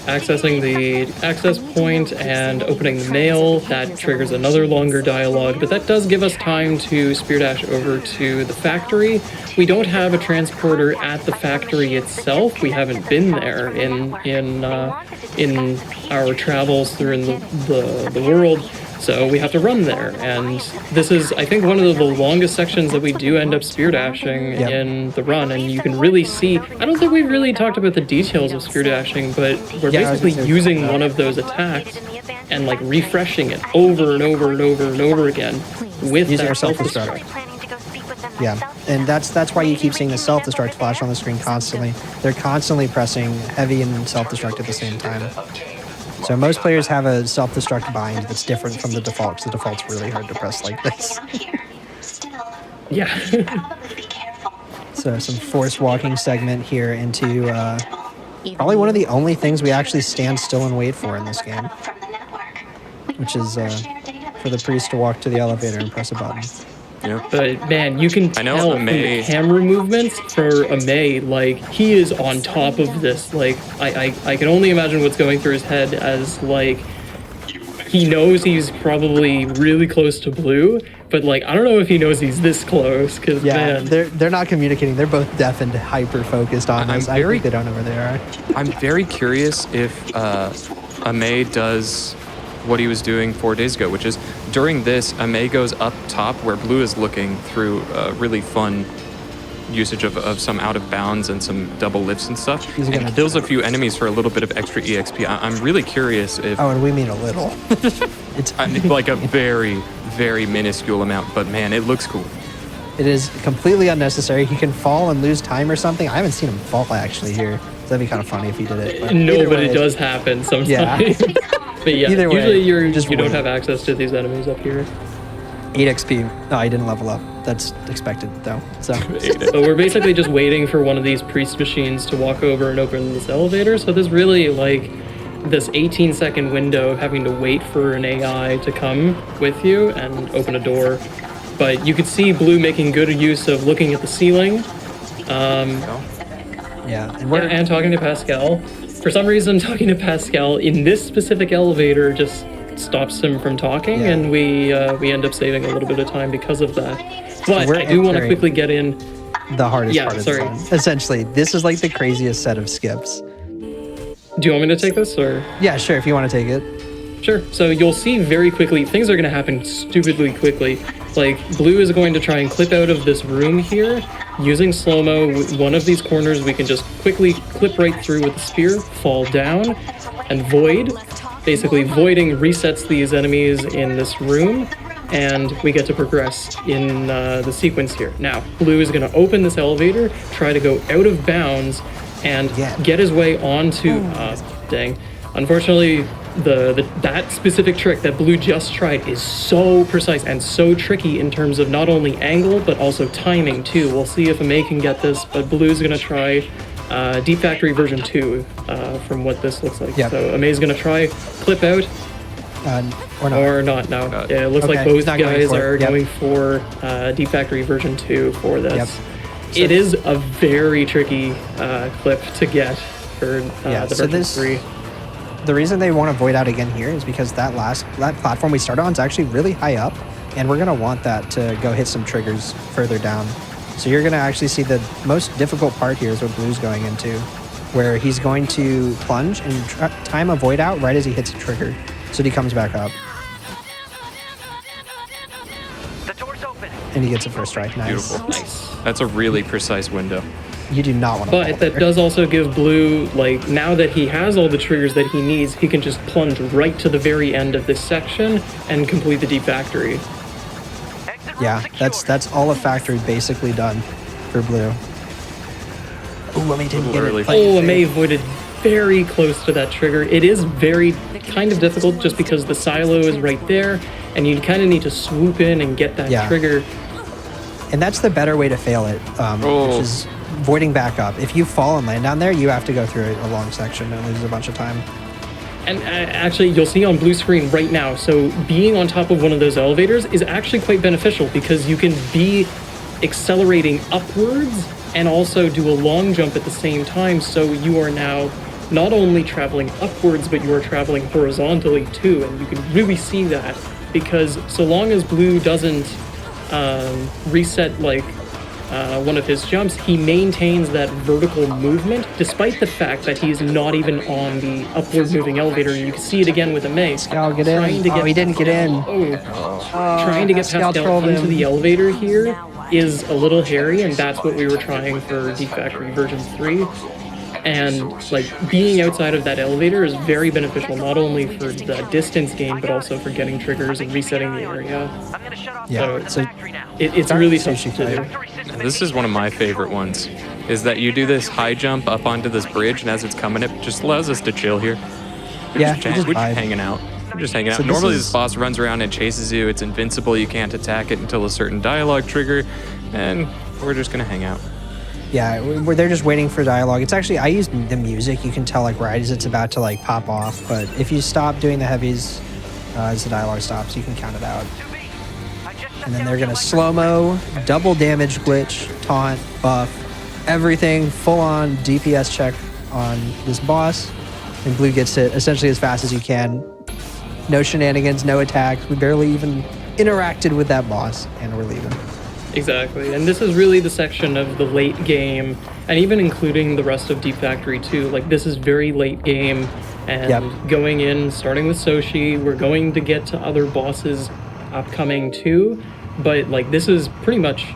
accessing the access point and opening the mail. That triggers another longer dialogue, but that does give us time to spear dash over to the factory. We don't have a transporter at the factory itself. We haven't been there in our travels through the world. So we have to run there, and this is, I think, one of the longest sections that we do end up spear dashing in the run, and you can really see, I don't think we've really talked about the details of spear dashing, but we're basically using one of those attacks and like refreshing it over and over and over and over again with Using our that self-destruct. Yeah, and that's why you keep seeing the self-destruct flash on the screen constantly. They're constantly pressing heavy and self-destruct at the same time. So most players have a self-destruct bind that's different from the default, because the default's really hard to press like this. Yeah. So some force walking segment here into probably one of the only things we actually stand still and wait for in this game, which is for the priest to walk to the elevator and press a button. Yeah. But man, you can tell from the camera movements for Ameiii, like he is on top of this. Like I can only imagine what's going through his head as like he knows he's probably really close to Blue, but like I don't know if he knows he's this close, because man, they're not communicating. They're both deaf and hyper focused on this. I think they don't know where they are. I'm very curious if Ameiii does what he was doing 4 days ago, which is during this, Ameiii goes up top where Blue is looking through really fun usage of some out of bounds and some double lifts and stuff, and kills a few enemies for a little bit of extra EXP. I'm really curious if... Oh, and we mean a little. It's like a very, very minuscule amount, but man, it looks cool. It is completely unnecessary. He can fall and lose time or something. I haven't seen him fall actually here. So that'd be kind of funny if he did it. No, but it does happen sometimes. Yeah. But yeah, either way, usually you don't have access to these enemies up here. 8 XP. No, I didn't level up. That's expected though. So we're basically just waiting for one of these priest machines to walk over and open this elevator. So there's really like this 18-second window of having to wait for an AI to come with you and open a door. But you could see Blue making good use of looking at the ceiling. And talking to Pascal. For some reason, talking to Pascal in this specific elevator just stops him from talking, and we end up saving a little bit of time because of that. But I do want to quickly get in the hardest part of the game. Essentially, this is like the craziest set of skips. Do you want me to take this, or? Yeah, sure, if you want to take it. Sure. So you'll see very quickly, things are going to happen stupidly quickly. Like, blue is going to try and clip out of this room here. Using slow-mo, one of these corners, we can just quickly clip right through with the spear, fall down, and void. Basically, voiding resets these enemies in this room, and we get to progress in the sequence here. Now, blue is going to open this elevator, try to go out of bounds, and get his way onto... dang. Unfortunately, that specific trick that blue just tried is so precise and so tricky in terms of not only angle, but also timing, too. We'll see if Ameiii can get this, but blue's going to try Deep Factory version 2 from what this looks like. Yep. So Ameii's going to try clip out. Or not, no. Yeah, it looks like both guys are going for Deep Factory version 2 for this. Yep. So it is a very tricky clip to get for the version 3. The reason they want to void out again here is because that platform we started on is actually really high up, and we're going to want that to go hit some triggers further down. So you're going to actually see the most difficult part here is what blue's going into, where he's going to plunge and time a void out right as he hits a trigger, so he comes back up. The door's open. And he gets a first strike. Nice. Beautiful. Nice. That's a really precise window. You do not want to. But that does also give blue, like, now that he has all the triggers that he needs, he can just plunge right to the very end of this section and complete the Deep Factory. Yeah, that's all of Factory basically done for blue. Ooh, Ameiii didn't get it. Ameiii avoided very close to that trigger. It is very kind of difficult just because the silo is right there, and you kind of need to swoop in and get that trigger. And that's the better way to fail it, which is voiding back up. If you fall and land down there, you have to go through a long section and lose a bunch of time. And actually, you'll see on blue screen right now, so being on top of one of those elevators is actually quite beneficial because you can be accelerating upwards and also do a long jump at the same time, so you are now not only traveling upwards, but you are traveling horizontally too, and you can really see that because so long as blue doesn't reset like one of his jumps, he maintains that vertical movement despite the fact that he's not even on the upward moving elevator. And you can see it again with Ameiii. Pascal, get in. He didn't get in. Trying to get Pascal into the elevator here is a little hairy, and that's what we were trying for Deep Factory version 3. And like being outside of that elevator is very beneficial, not only for the distance gain, but also for getting triggers and resetting the area. Yeah, so it's really tough to do. This is one of my favorite ones, is that you do this high jump up onto this bridge, and as it's coming, it just allows us to chill here. We're just hanging out. We're just hanging out. Normally this boss runs around and chases you. It's invincible. You can't attack it until a certain dialogue trigger, and we're just going to hang out. Yeah, they're just waiting for dialogue. It's actually, I use the music. You can tell like right as it's about to like pop off. But if you stop doing the heavies as the dialogue stops, you can count it out. And then they're going to slow-mo, double damage glitch, taunt, buff, everything, full-on DPS check on this boss. And blue gets it essentially as fast as you can. No shenanigans, no attacks. We barely even interacted with that boss, and we're leaving. Exactly, and this is really the section of the late game, and even including the rest of Deep Factory too. Like, this is very late game, and going in, starting with Soshi, we're going to get to other bosses upcoming too, but like this is pretty much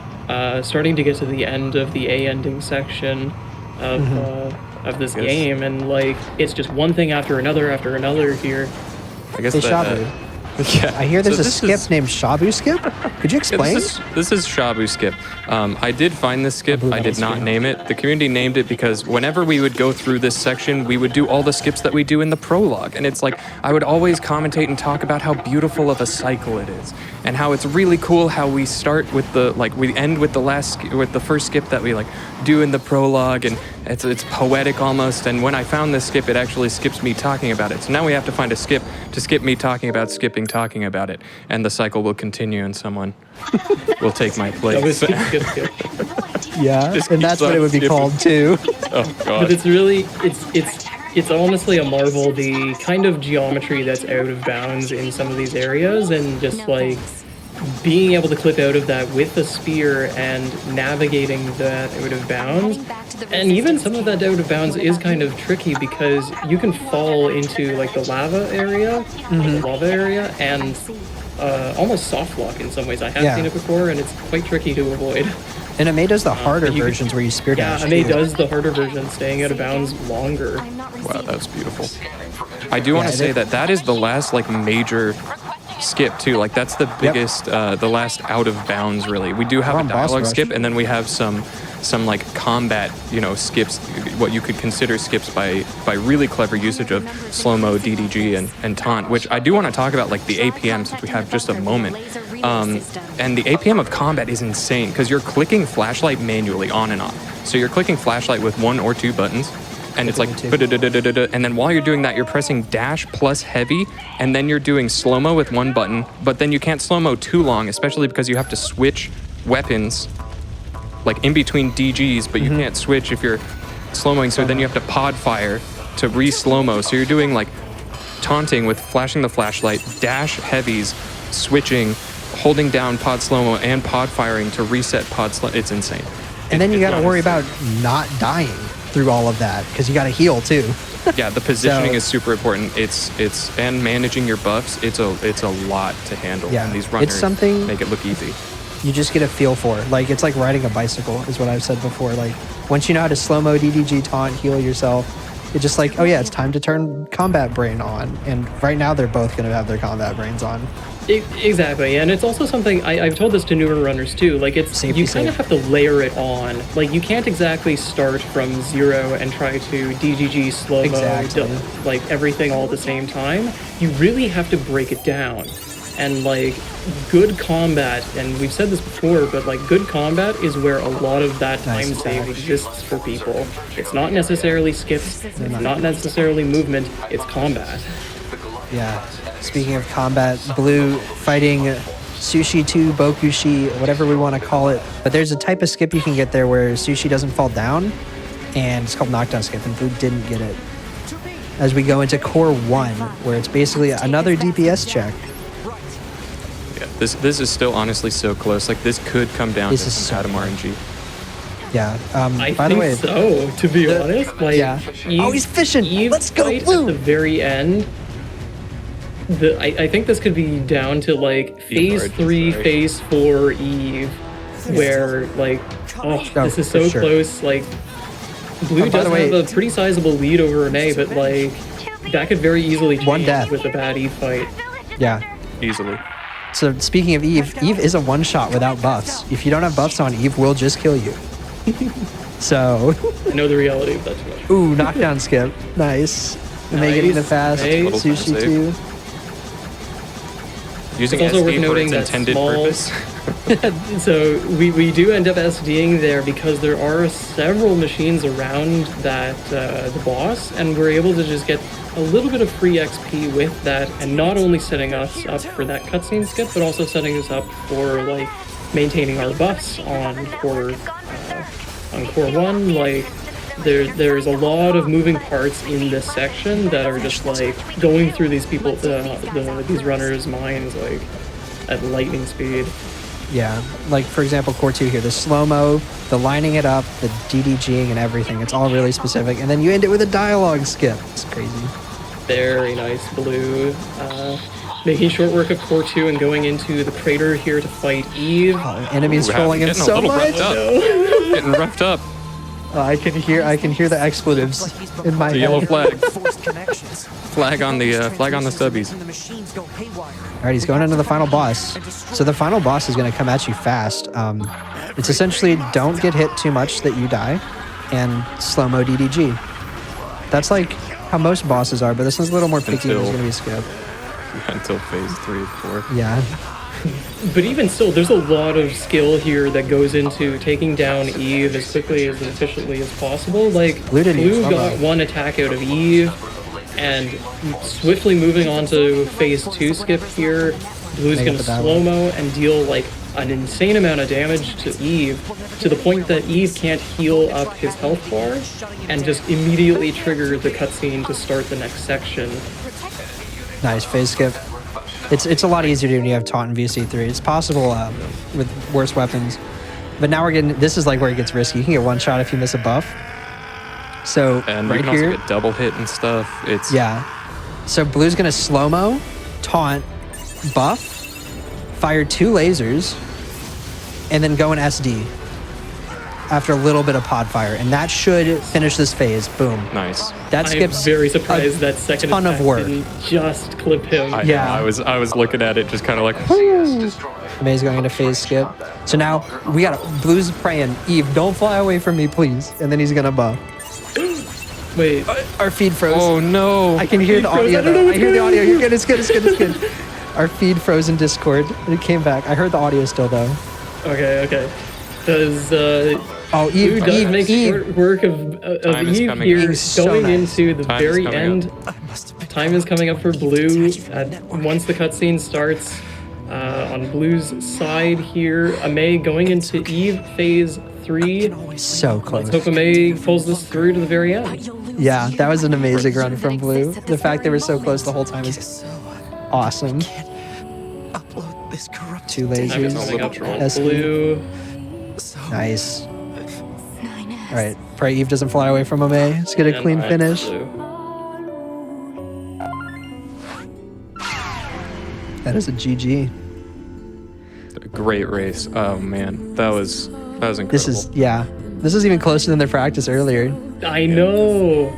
starting to get to the end of the ending section of this game, and like it's just one thing after another here. I guess Shabu. I hear there's a skip named Shabu Skip. Could you explain? This is Shabu Skip. I did find this skip. I did not name it. The community named it because whenever we would go through this section, we would do all the skips that we do in the prologue. And it's like, I would always commentate and talk about how beautiful of a cycle it is. And how it's really cool how we start with we end with the first skip that we do in the prologue. And it's poetic almost. And when I found this skip, it actually skips me talking about it. So now we have to find a skip to skip me talking about it. And the cycle will continue and someone will take my place. Yeah, and that's what it would be called too. Oh god. But it's really, it's honestly a marvel, the kind of geometry that's out of bounds in some of these areas, and just like being able to clip out of that with the spear and navigating that out of bounds, and even some of that out of bounds is kind of tricky because you can fall into like the lava area, and almost soft lock in some ways. I have seen it before, and it's quite tricky to avoid. And Ameiii does the harder versions where you spear dash. Yeah, Ameiii does the harder version, staying out of bounds longer. Wow, that's beautiful. I do want to say that is the last like major skip too. Like that's the biggest, the last out of bounds really. We do have a dialogue skip, and then we have some like combat, skips, what you could consider skips by really clever usage of slow-mo, DDG, and taunt, which I do want to talk about, like the APM, since we have just a moment. And the APM of combat is insane because you're clicking flashlight manually on and off. So you're clicking flashlight with 1 or 2 buttons, and it's like, and then while you're doing that, you're pressing dash plus heavy, and then you're doing slow-mo with 1 button, but then you can't slow-mo too long, especially because you have to switch weapons like in between DGs, but you can't switch if you're slow-moing, so then you have to pod fire to re-slow-mo. So you're doing like taunting with flashing the flashlight, dash heavies, switching, holding down pod slow-mo, and pod firing to reset pod slow. It's insane. And then you got to worry about not dying through all of that because you got to heal too. Yeah, the positioning is super important. It's and managing your buffs. It's a lot to handle. Yeah, and these runners it's something make it look easy. You just get a feel for it. Like it's like riding a bicycle is what I've said before. Like once you know how to slow-mo, DDG, taunt, heal yourself, it's just like, oh yeah, it's time to turn combat brain on. And right now they're both going to have their combat brains on. Exactly, and it's also something I've told this to newer runners too. Like you kind of have to layer it on. Like you can't exactly start from 0 and try to DGG slow-mo, like everything all at the same time. You really have to break it down. And like good combat, and we've said this before, but like good combat is where a lot of that time save exists for people. It's not necessarily skips, it's not necessarily movement, it's combat. Yeah. Speaking of combat, Blue fighting Sushi 2, Bokushi, whatever we want to call it. But there's a type of skip you can get there where Sushi doesn't fall down, and it's called knockdown skip, and Blue didn't get it. As we go into Core 1, where it's basically another DPS check. This is still honestly so close. Like this could come down to some Atom RNG. Yeah. By the way, so to be honest, like he's fishing. Let's go, Blue. At the very end, I think this could be down to like phase 3, phase 4 Eve, where like this is so close. Like Blue does have a pretty sizable lead over Ameiii, but like that could very easily change with a bad Eve fight. Yeah, easily. So speaking of Eve is a one-shot without buffs. If you don't have buffs on, Eve will just kill you. So... I know the reality of that too much. Ooh, knockdown skip. Nice. Ameiii getting the fast. Sushi too. Using SD for its intended purpose. So we do end up SDing there because there are several machines around that the boss, and we're able to just get a little bit of free XP with that, and not only setting us up for that cutscene skip, but also setting us up for like maintaining our buffs on core 1. Like there's a lot of moving parts in this section that are just like going through these people, these runners' minds like at lightning speed. Yeah, like for example, Core 2 here, the slow-mo, the lining it up, the DDGing and everything, it's all really specific. And then you end it with a dialogue skip. It's crazy. Very nice, Blue. Making short work of Core 2 and going into the crater here to fight Eve. Enemies trolling him so much. Getting roughed up. I can hear the expletives in my head. Yellow flag. Flag on the stubbies. All right, he's going into the final boss. So the final boss is going to come at you fast. It's essentially don't get hit too much that you die, and slow-mo DDG. That's like how most bosses are, but this one's a little more picky. It's going to be a skip. Until phase 3 or 4. Yeah. But even still, there's a lot of skill here that goes into taking down Eve as quickly and efficiently as possible. Like, Blue got one attack out of Eve, and swiftly moving on to phase 2 skip here, Blue's going to slow-mo and deal like an insane amount of damage to Eve, to the point that Eve can't heal up his health bar, and just immediately trigger the cutscene to start the next section. Nice phase skip. It's a lot easier to do when you have taunt and VC3. It's possible with worse weapons. But now we're getting, this is like where it gets risky. You can get one shot if you miss a buff. So And right you can here, also get double hit and stuff. It's yeah. So blue's gonna slow-mo, taunt, buff, fire 2 lasers, and then go in SD after a little bit of pod fire. And that should finish this phase. Boom. nice. That skips I'm very surprised that second ton of attack work. didn't just clip him. Yeah. I was looking at it just kind of like, Ameii's going into phase skip. So now we got blue's praying, Eve, don't fly away from me, please. And then he's gonna buff. Wait, Our feed froze. oh no. I can hear the froze. audio. I don't know Though. I what's hear the going audio. on. You're good. It's good. It's good. It's good. Our feed froze in Discord. And it came back. I heard the audio still though. okay. Does Oh, Blue Eve, does Eve, make Eve. short work of Time is Eve coming here, up. Eve's so going nice. into the Time is very coming end. Time is coming up for Blue. Once the cutscene starts, on Blue's side here, Ameiii going into Eve phase 3. So close. Let's hope Ameiii pulls this through to the very end. Yeah, that was an amazing run from Blue. The fact they were so close the whole time is awesome. 2 Time is lasers. coming up on SP. Blue. Nice. All right. Pray Eve doesn't fly away from Ameiiii. Let's get a And clean on finish. Blue. That is a GG. Great race. Oh man, that was incredible. This is, yeah. This is even closer than their practice earlier. I know.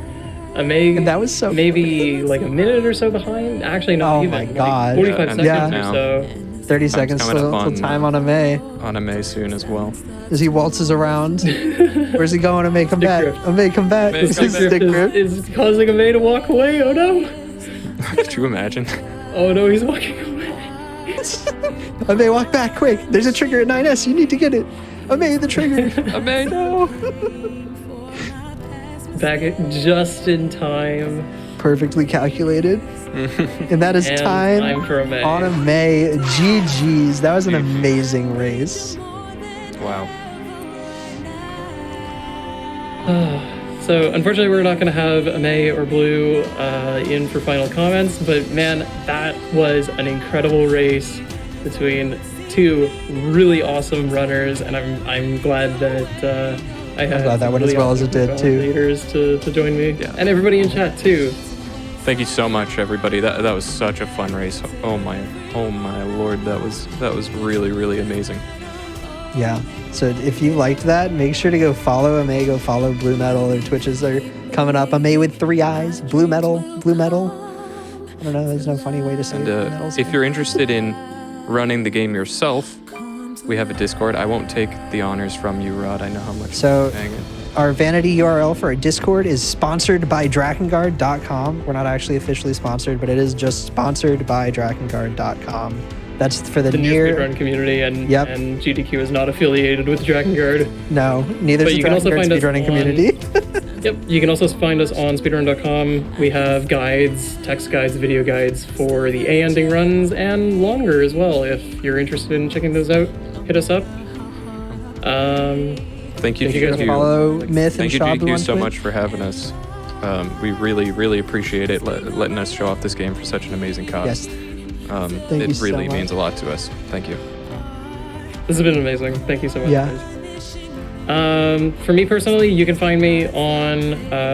Ameiii, And that was so maybe like a minute or so behind. Actually, not Oh even. my like God. 45 Yeah, seconds yeah. or so. 30 seconds coming up till on- time on Ameiiii. on Ameiiii soon as well. As he waltzes around. Where's he going? Ameiiii, come Stick back. grip. Ameiiii, come back. Ameiiii, This come is back. stick grip. Is causing Ameiiii to walk away. Oh no. Could you imagine? Oh no, he's walking away. Ameiiii, walk back, quick. There's a trigger at 9S. You need to get it. Ameiiii, the trigger. Ameiiii, no. Back just in time. Perfectly calculated. And that is And time time for Ameiiii. on Ameiiii. GG's. That was an amazing race. Wow. So unfortunately, we're not going to have Ameiiii or Blue in for final comments, but man, that was an incredible race between 2 really awesome runners, and I'm glad that I had glad that went as really well as it awesome did, too. commentators to join me, Yeah. and everybody in chat too. Thank you so much, everybody. That was such a fun race. Oh my lord, that was really, really amazing. Yeah. So if you liked that, make sure to go follow Ameiiii, go follow BlueMetal. Their Twitches are coming up. Ameiiii with 3 eyes. BlueMetal. I don't know. There's no funny way to say And it. if you're interested in running the game yourself, we have a Discord. I won't take the honors from you, Rod. I know how much So- you're paying it. Our vanity URL for our Discord is sponsored by Drakengard.com. We're not actually officially sponsored, but it is just sponsored by Drakengard.com. That's for the The new NieR. speedrun community, and Yep. and GDQ is not affiliated with Drakengard. No, neither But is the you can also Drakengard find us speedrunning on- community. Yep, you can also find us on speedrun.com. We have guides, text guides, video guides for the A ending runs and longer as well. If you're interested in checking those out, hit us up. Thank you, Thank you guys GDQ. Follow Myth Thank and you, Shabu GDQ, on so Twitch. much for having us. We really, really appreciate it, letting us show off this game for such an amazing cause. Yes. It you so really much. means a lot to us. Thank you. This has been amazing. Thank you so much, Yeah. guys. For me personally, you can find me on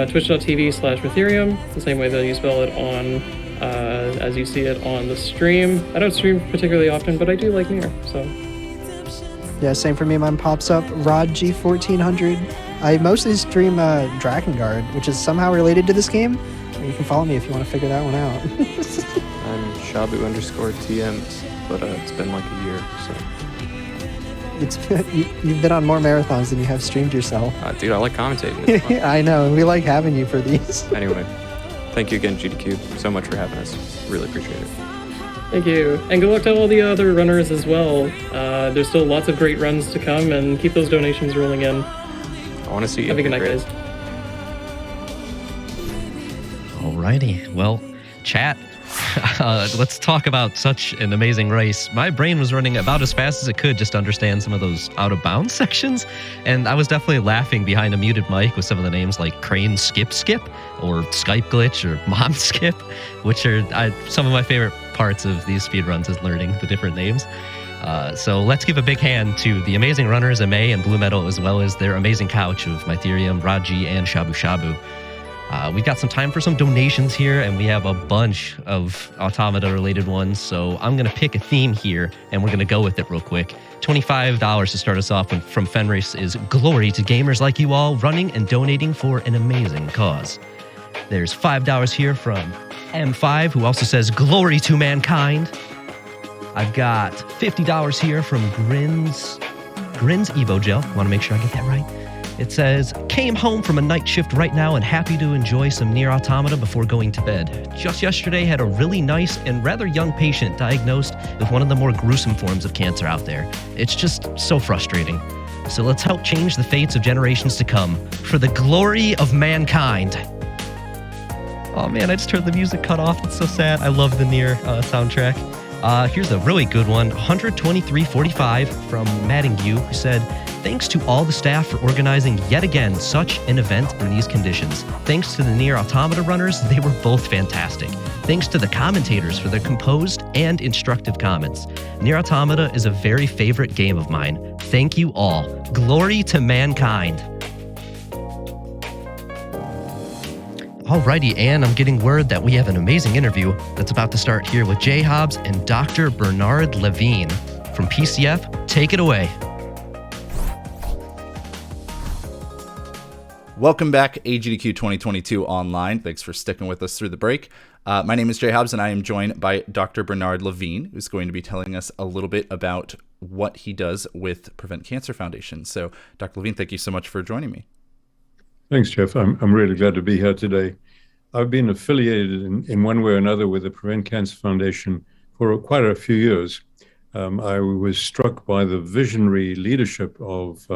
twitch.tv/Mytherium, the same way that you spell it on, as you see it on the stream. I don't stream particularly often, but I do like NieR, so. Yeah, same for me. Mine pops up RodG 1400. I mostly stream Drakengard, which is somehow related to this game. You can follow me if you want to figure that one out. I'm Shabu_TM, but it's been like a year, so. You've been on more marathons than you have streamed yourself. Dude, I like commentating. It's fun. I know, and we like having you for these. Anyway, thank you again, GDQ, so much for having us. Really appreciate it. Thank you. And good luck to all the other runners as well. There's still lots of great runs to come, and keep those donations rolling in. I want to see you. Have a good night, Great. guys. Alrighty. Well, chat, let's talk about such an amazing race. My brain was running about as fast as it could just to understand some of those out of bounds sections. And I was definitely laughing behind a muted mic with some of the names like Crane Skip or Skype Glitch or Mom Skip, which are some of my favorite parts of these speedruns is learning the different names. So let's give a big hand to the amazing runners, Ameiii and BlueMetal, as well as their amazing couch of Mytherium, RodG, and Shabu Shabu. We've got some time for some donations here, and we have a bunch of Automata-related ones, so I'm going to pick a theme here, and we're going to go with it real quick. $25 to start us off from Fenris is glory to gamers like you all, running and donating for an amazing cause. There's $5 here from M5, who also says glory to mankind. I've got $50 here from Grins Evo Gel. Want to make sure I get that right. It says, came home from a night shift right now and happy to enjoy some NieR Automata before going to bed. Just yesterday had a really nice and rather young patient diagnosed with one of the more gruesome forms of cancer out there. It's just so frustrating. So let's help change the fates of generations to come for the glory of mankind. Oh man, I just heard the music cut off. It's so sad. I love the NieR soundtrack. Here's a really good one, 123.45 from Mattingue, who said, thanks to all the staff for organizing yet again such an event in these conditions. Thanks to the NieR Automata runners, they were both fantastic. Thanks to the commentators for their composed and instructive comments. NieR Automata is a very favorite game of mine. Thank you all. Glory to mankind. Alrighty, and I'm getting word that we have an amazing interview that's about to start here with Jay Hobbs and Dr. Bernard Levin from PCF. Take it away. Welcome back, AGDQ 2022 online. Thanks for sticking with us through the break. My name is Jay Hobbs, and I am joined by Dr. Bernard Levin, who's going to be telling us a little bit about what he does with Prevent Cancer Foundation. So, Dr. Levin, thank you so much for joining me. Thanks, Jeff. I'm really glad to be here today. I've been affiliated in one way or another with the Prevent Cancer Foundation for quite a few years. I was struck by the visionary leadership of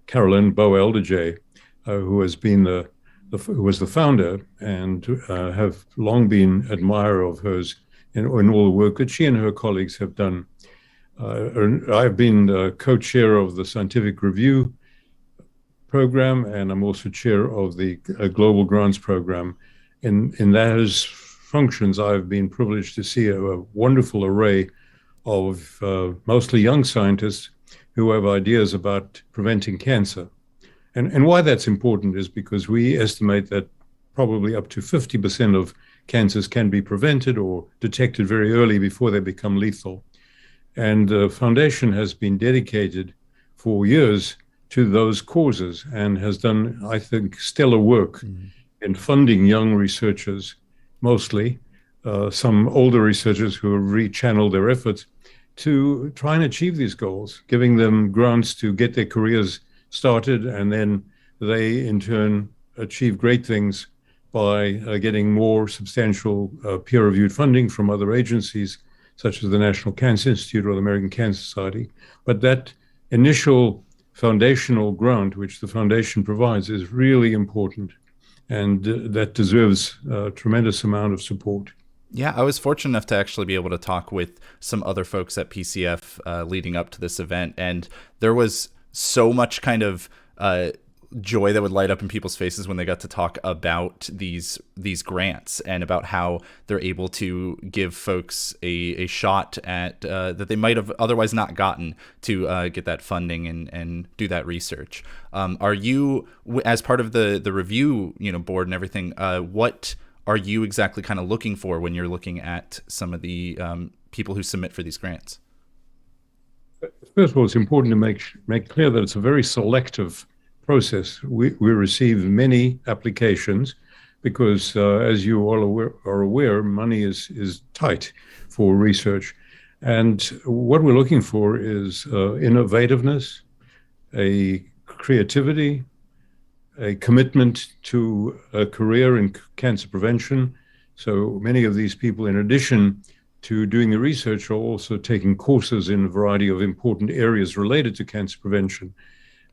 Carolyn Bowe-Elderjay, who has been who was the founder, and have long been admirer of hers in all the work that she and her colleagues have done. I've been co-chair of the Scientific Review program, and I'm also chair of the Global Grants program. In those functions, I've been privileged to see a wonderful array of mostly young scientists who have ideas about preventing cancer. And why that's important is because we estimate that probably up to 50% of cancers can be prevented or detected very early before they become lethal. And the foundation has been dedicated for years to those causes and has done, I think, stellar work in funding young researchers, mostly some older researchers who have rechanneled their efforts to try and achieve these goals, giving them grants to get their careers started, and then they in turn achieve great things by getting more substantial peer-reviewed funding from other agencies, such as the National Cancer Institute or the American Cancer Society. But that initial foundational grant, which the foundation provides, is really important, and that deserves a tremendous amount of support. Yeah, I was fortunate enough to actually be able to talk with some other folks at PCF leading up to this event, and there was so much kind of joy that would light up in people's faces when they got to talk about these grants and about how they're able to give folks a shot at that they might have otherwise not gotten to get that funding and do that research. Are you, as part of the review board and everything, what are you exactly kind of looking for when you're looking at some of the people who submit for these grants? First of all, it's important to make clear that it's a very selective process. We receive many applications because, as you all are aware, money is tight for research. And what we're looking for is innovativeness, a creativity, a commitment to a career in cancer prevention. So many of these people, in addition to doing the research, are also taking courses in a variety of important areas related to cancer prevention.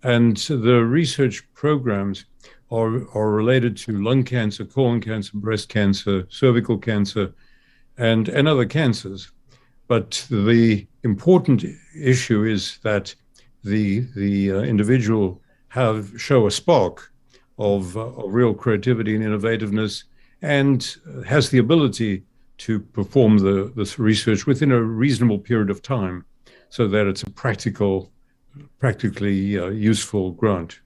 And the research programs are related to lung cancer, colon cancer, breast cancer, cervical cancer, and other cancers. But the important issue is that the individual show a spark of real creativity and innovativeness, and has the ability to perform this research within a reasonable period of time so that it's a practically useful grant.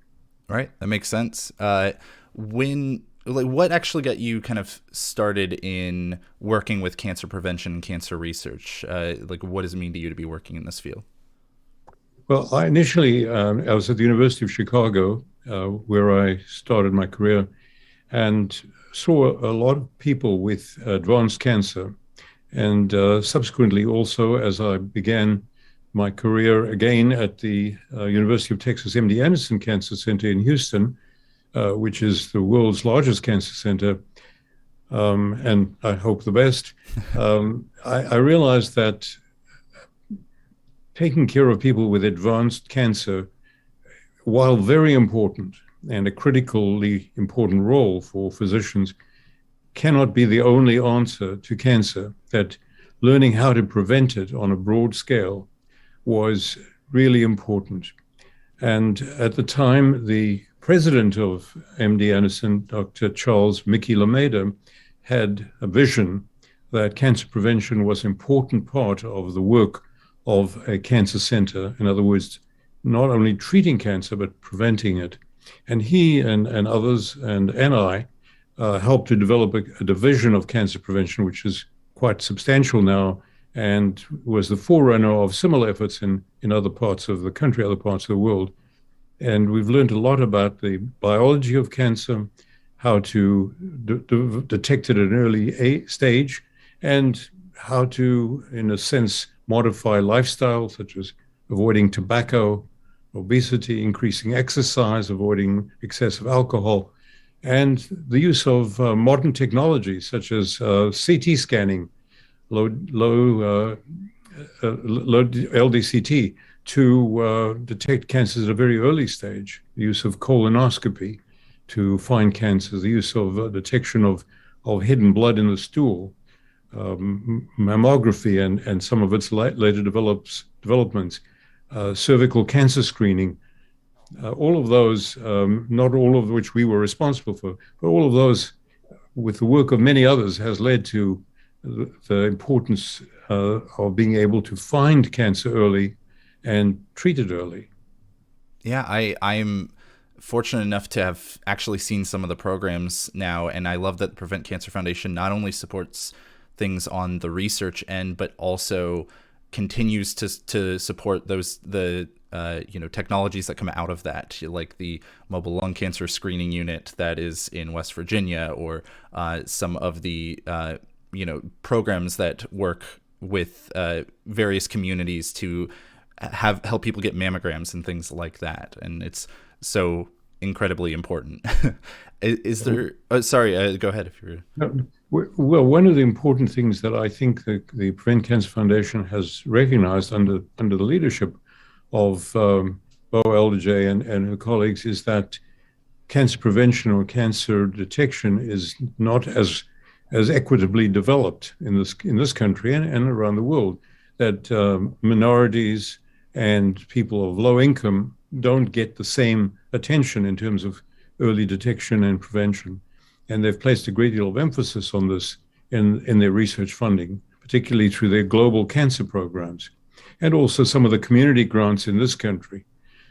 Right, that makes sense. What actually got you kind of started in working with cancer prevention and cancer research? What does it mean to you to be working in this field? Well, I initially, I was at the University of Chicago, where I started my career, and saw a lot of people with advanced cancer. And subsequently, also, as I began my career again at the University of Texas MD Anderson Cancer Center in Houston, which is the world's largest cancer center, and I hope the best, I realized that taking care of people with advanced cancer, while very important and a critically important role for physicians, cannot be the only answer to cancer, that learning how to prevent it on a broad scale was really important. And at the time, the president of MD Anderson, Dr. Charles Mickey Lameda, had a vision that cancer prevention was an important part of the work of a cancer center. In other words, not only treating cancer, but preventing it. And he and others and I helped to develop a division of cancer prevention, which is quite substantial now, and was the forerunner of similar efforts in other parts of the country, other parts of the world. And we've learned a lot about the biology of cancer, how to detect it at an early stage, and how to, in a sense, modify lifestyle, such as avoiding tobacco, obesity, increasing exercise, avoiding excessive alcohol, and the use of modern technology, such as CT scanning, low LDCT, to detect cancers at a very early stage, the use of colonoscopy to find cancers, the use of detection of hidden blood in the stool, mammography and some of its later developments, cervical cancer screening, all of those, not all of which we were responsible for, but all of those, with the work of many others, has led to the importance of being able to find cancer early and treat it early. Yeah, I'm fortunate enough to have actually seen some of the programs now, and I love that the Prevent Cancer Foundation not only supports things on the research end, but also continues to support the technologies that come out of that, like the mobile lung cancer screening unit that is in West Virginia, or some of the programs that work with various communities to help people get mammograms and things like that. And it's so incredibly important. Is there? Sorry, go ahead if you're. Well, one of the important things that I think the Prevent Cancer Foundation has recognized under the leadership of Bo Elderjay and her colleagues is that cancer prevention or cancer detection is not as equitably developed in this country and around the world. That minorities and people of low income don't get the same attention in terms of early detection and prevention. And they've placed a great deal of emphasis on this in their research funding, particularly through their global cancer programs, and also some of the community grants in this country.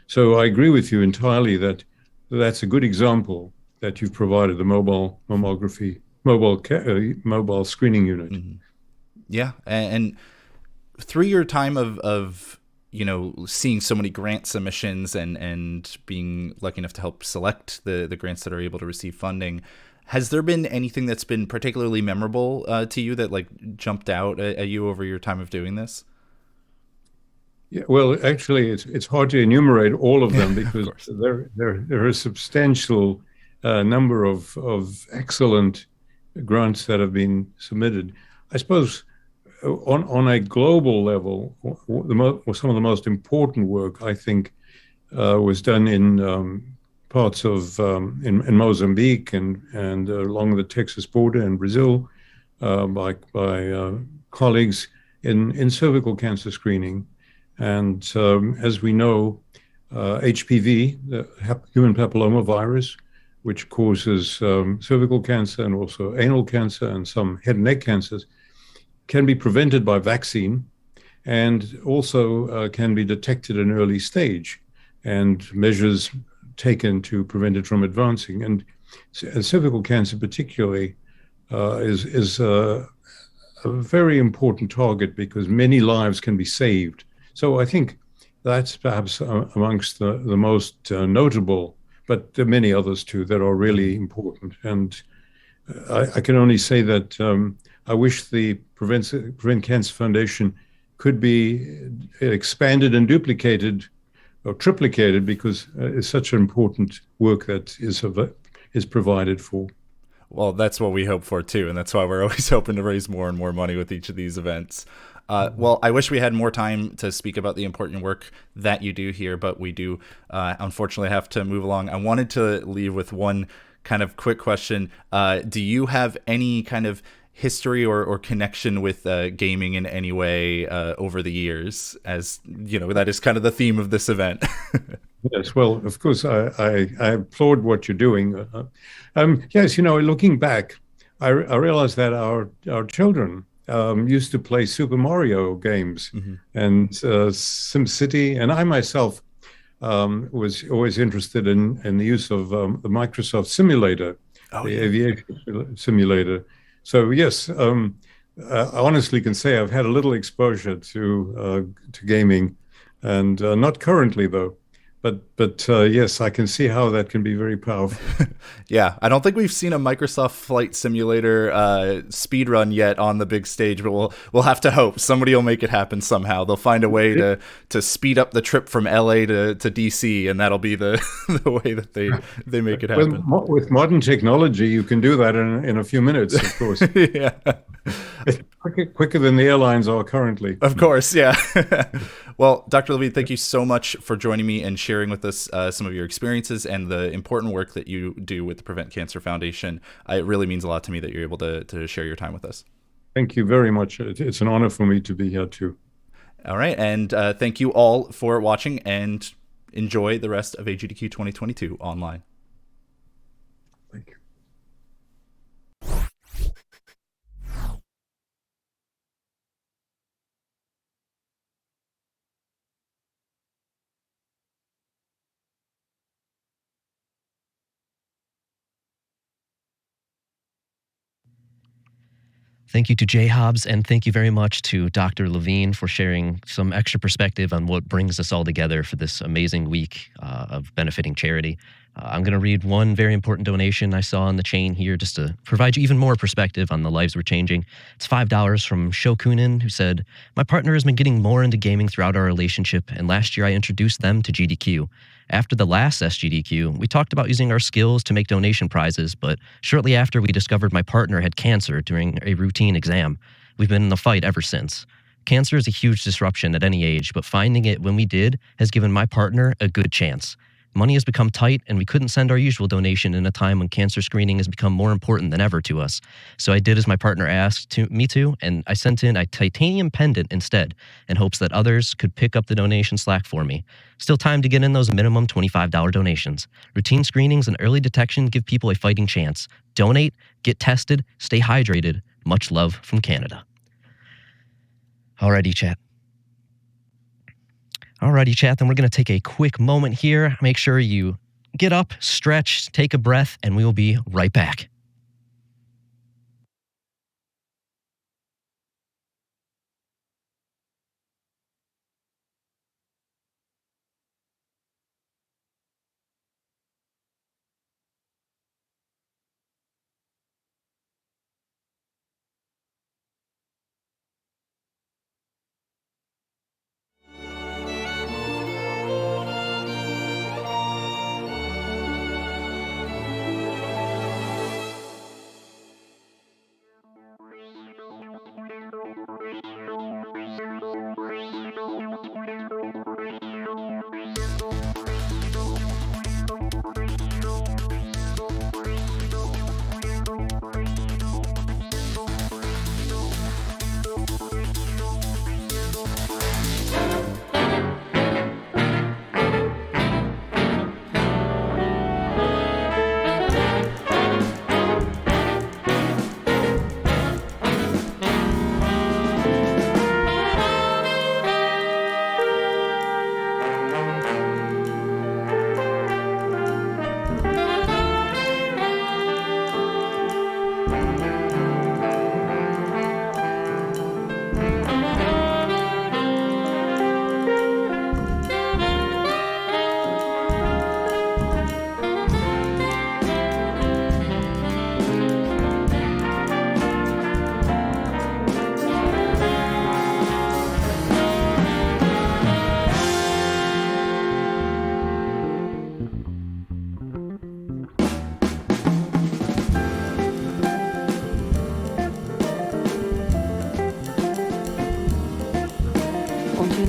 So I agree with you entirely that that's a good example that you've provided, the mobile mammography, mobile screening unit. Mm-hmm. Yeah, and through your time of seeing so many grant submissions and being lucky enough to help select the grants that are able to receive funding, has there been anything that's been particularly memorable to you that jumped out at you over your time of doing this? Yeah, well, actually, it's hard to enumerate all of them because there are a substantial number of excellent grants that have been submitted. I suppose on a global level, some of the most important work, I think, was done in parts of in Mozambique and along the Texas border in Brazil by colleagues in cervical cancer screening. And as we know, HPV, the human papilloma virus, which causes cervical cancer and also anal cancer and some head and neck cancers, can be prevented by vaccine and also can be detected at an early stage and measures taken to prevent it from advancing. And cervical cancer particularly is a very important target because many lives can be saved. So I think that's perhaps amongst the most notable, but there are many others too that are really important. And I can only say that I wish the Prevent Cancer Foundation could be expanded and duplicated or triplicated because it's such an important work that is provided for. Well, that's what we hope for too, and that's why we're always hoping to raise more and more money with each of these events. Well, I wish we had more time to speak about the important work that you do here, but we do unfortunately have to move along. I wanted to leave with one kind of quick question. Do you have any kind of history or connection with gaming in any way over the years? As you know, that is kind of the theme of this event. Yes, well, of course, I applaud what you're doing. Yes, looking back, I realized that our children used to play Super Mario games and SimCity, and I myself was always interested in the use of the Microsoft simulator, aviation simulator. So yes, I honestly can say I've had a little exposure to gaming, and not currently though. But yes, I can see how that can be very powerful. Yeah, I don't think we've seen a Microsoft Flight Simulator speed run yet on the big stage, but we'll have to hope somebody will make it happen somehow. They'll find a way to speed up the trip from LA to DC, and that'll be the the way that they make it happen. With modern technology, you can do that in a few minutes, of course. Yeah. Quicker than the airlines are currently. Of course, yeah. Well, Dr. Levin, thank you so much for joining me and sharing with us some of your experiences and the important work that you do with the Prevent Cancer Foundation. It really means a lot to me that you're able to share your time with us. Thank you very much. It's an honor for me to be here too. All right, and thank you all for watching, and enjoy the rest of AGDQ 2022 online. Thank you. Thank you to Jay Hobbs, and thank you very much to Dr. Levin for sharing some extra perspective on what brings us all together for this amazing week of benefiting charity. I'm going to read one very important donation I saw on the chain here just to provide you even more perspective on the lives we're changing. It's $5 from Shokunin, who said, "My partner has been getting more into gaming throughout our relationship, and last year I introduced them to GDQ. After the last SGDQ, we talked about using our skills to make donation prizes, but shortly after we discovered my partner had cancer during a routine exam. We've been in the fight ever since. Cancer is a huge disruption at any age, but finding it when we did has given my partner a good chance. Money has become tight, and we couldn't send our usual donation in a time when cancer screening has become more important than ever to us. So I did as my partner asked me to, and I sent in a titanium pendant instead, in hopes that others could pick up the donation slack for me. Still time to get in those minimum $25 donations. Routine screenings and early detection give people a fighting chance. Donate, get tested, stay hydrated. Much love from Canada." Alrighty, chat. Alrighty, chat, then we're going to take a quick moment here. Make sure you get up, stretch, take a breath, and we will be right back.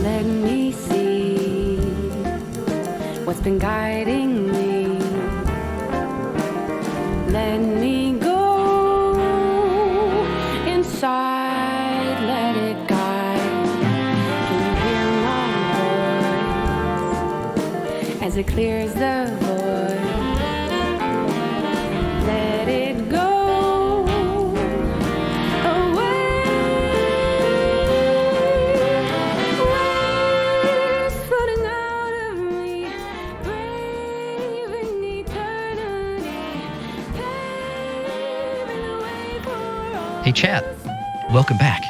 let me see what's been guiding me. Let me go inside, let it guide. Can you hear my voice as it clears the void? Let it go. Hey chat, welcome back.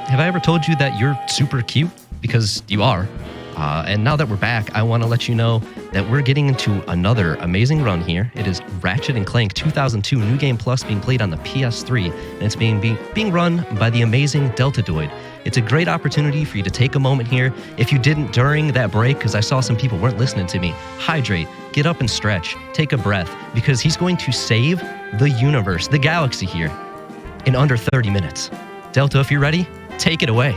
Have I ever told you that you're super cute? Because you are. And now that we're back, I want to let you know that we're getting into another amazing run here. It is Ratchet & Clank 2002 New Game Plus being played on the PS3, and it's being run by the amazing Deltadoid. It's a great opportunity for you to take a moment here. If you didn't during that break, because I saw some people weren't listening to me, hydrate, get up and stretch, take a breath, because he's going to save the universe, the galaxy here, in under 30 minutes. Delta, if you're ready, take it away.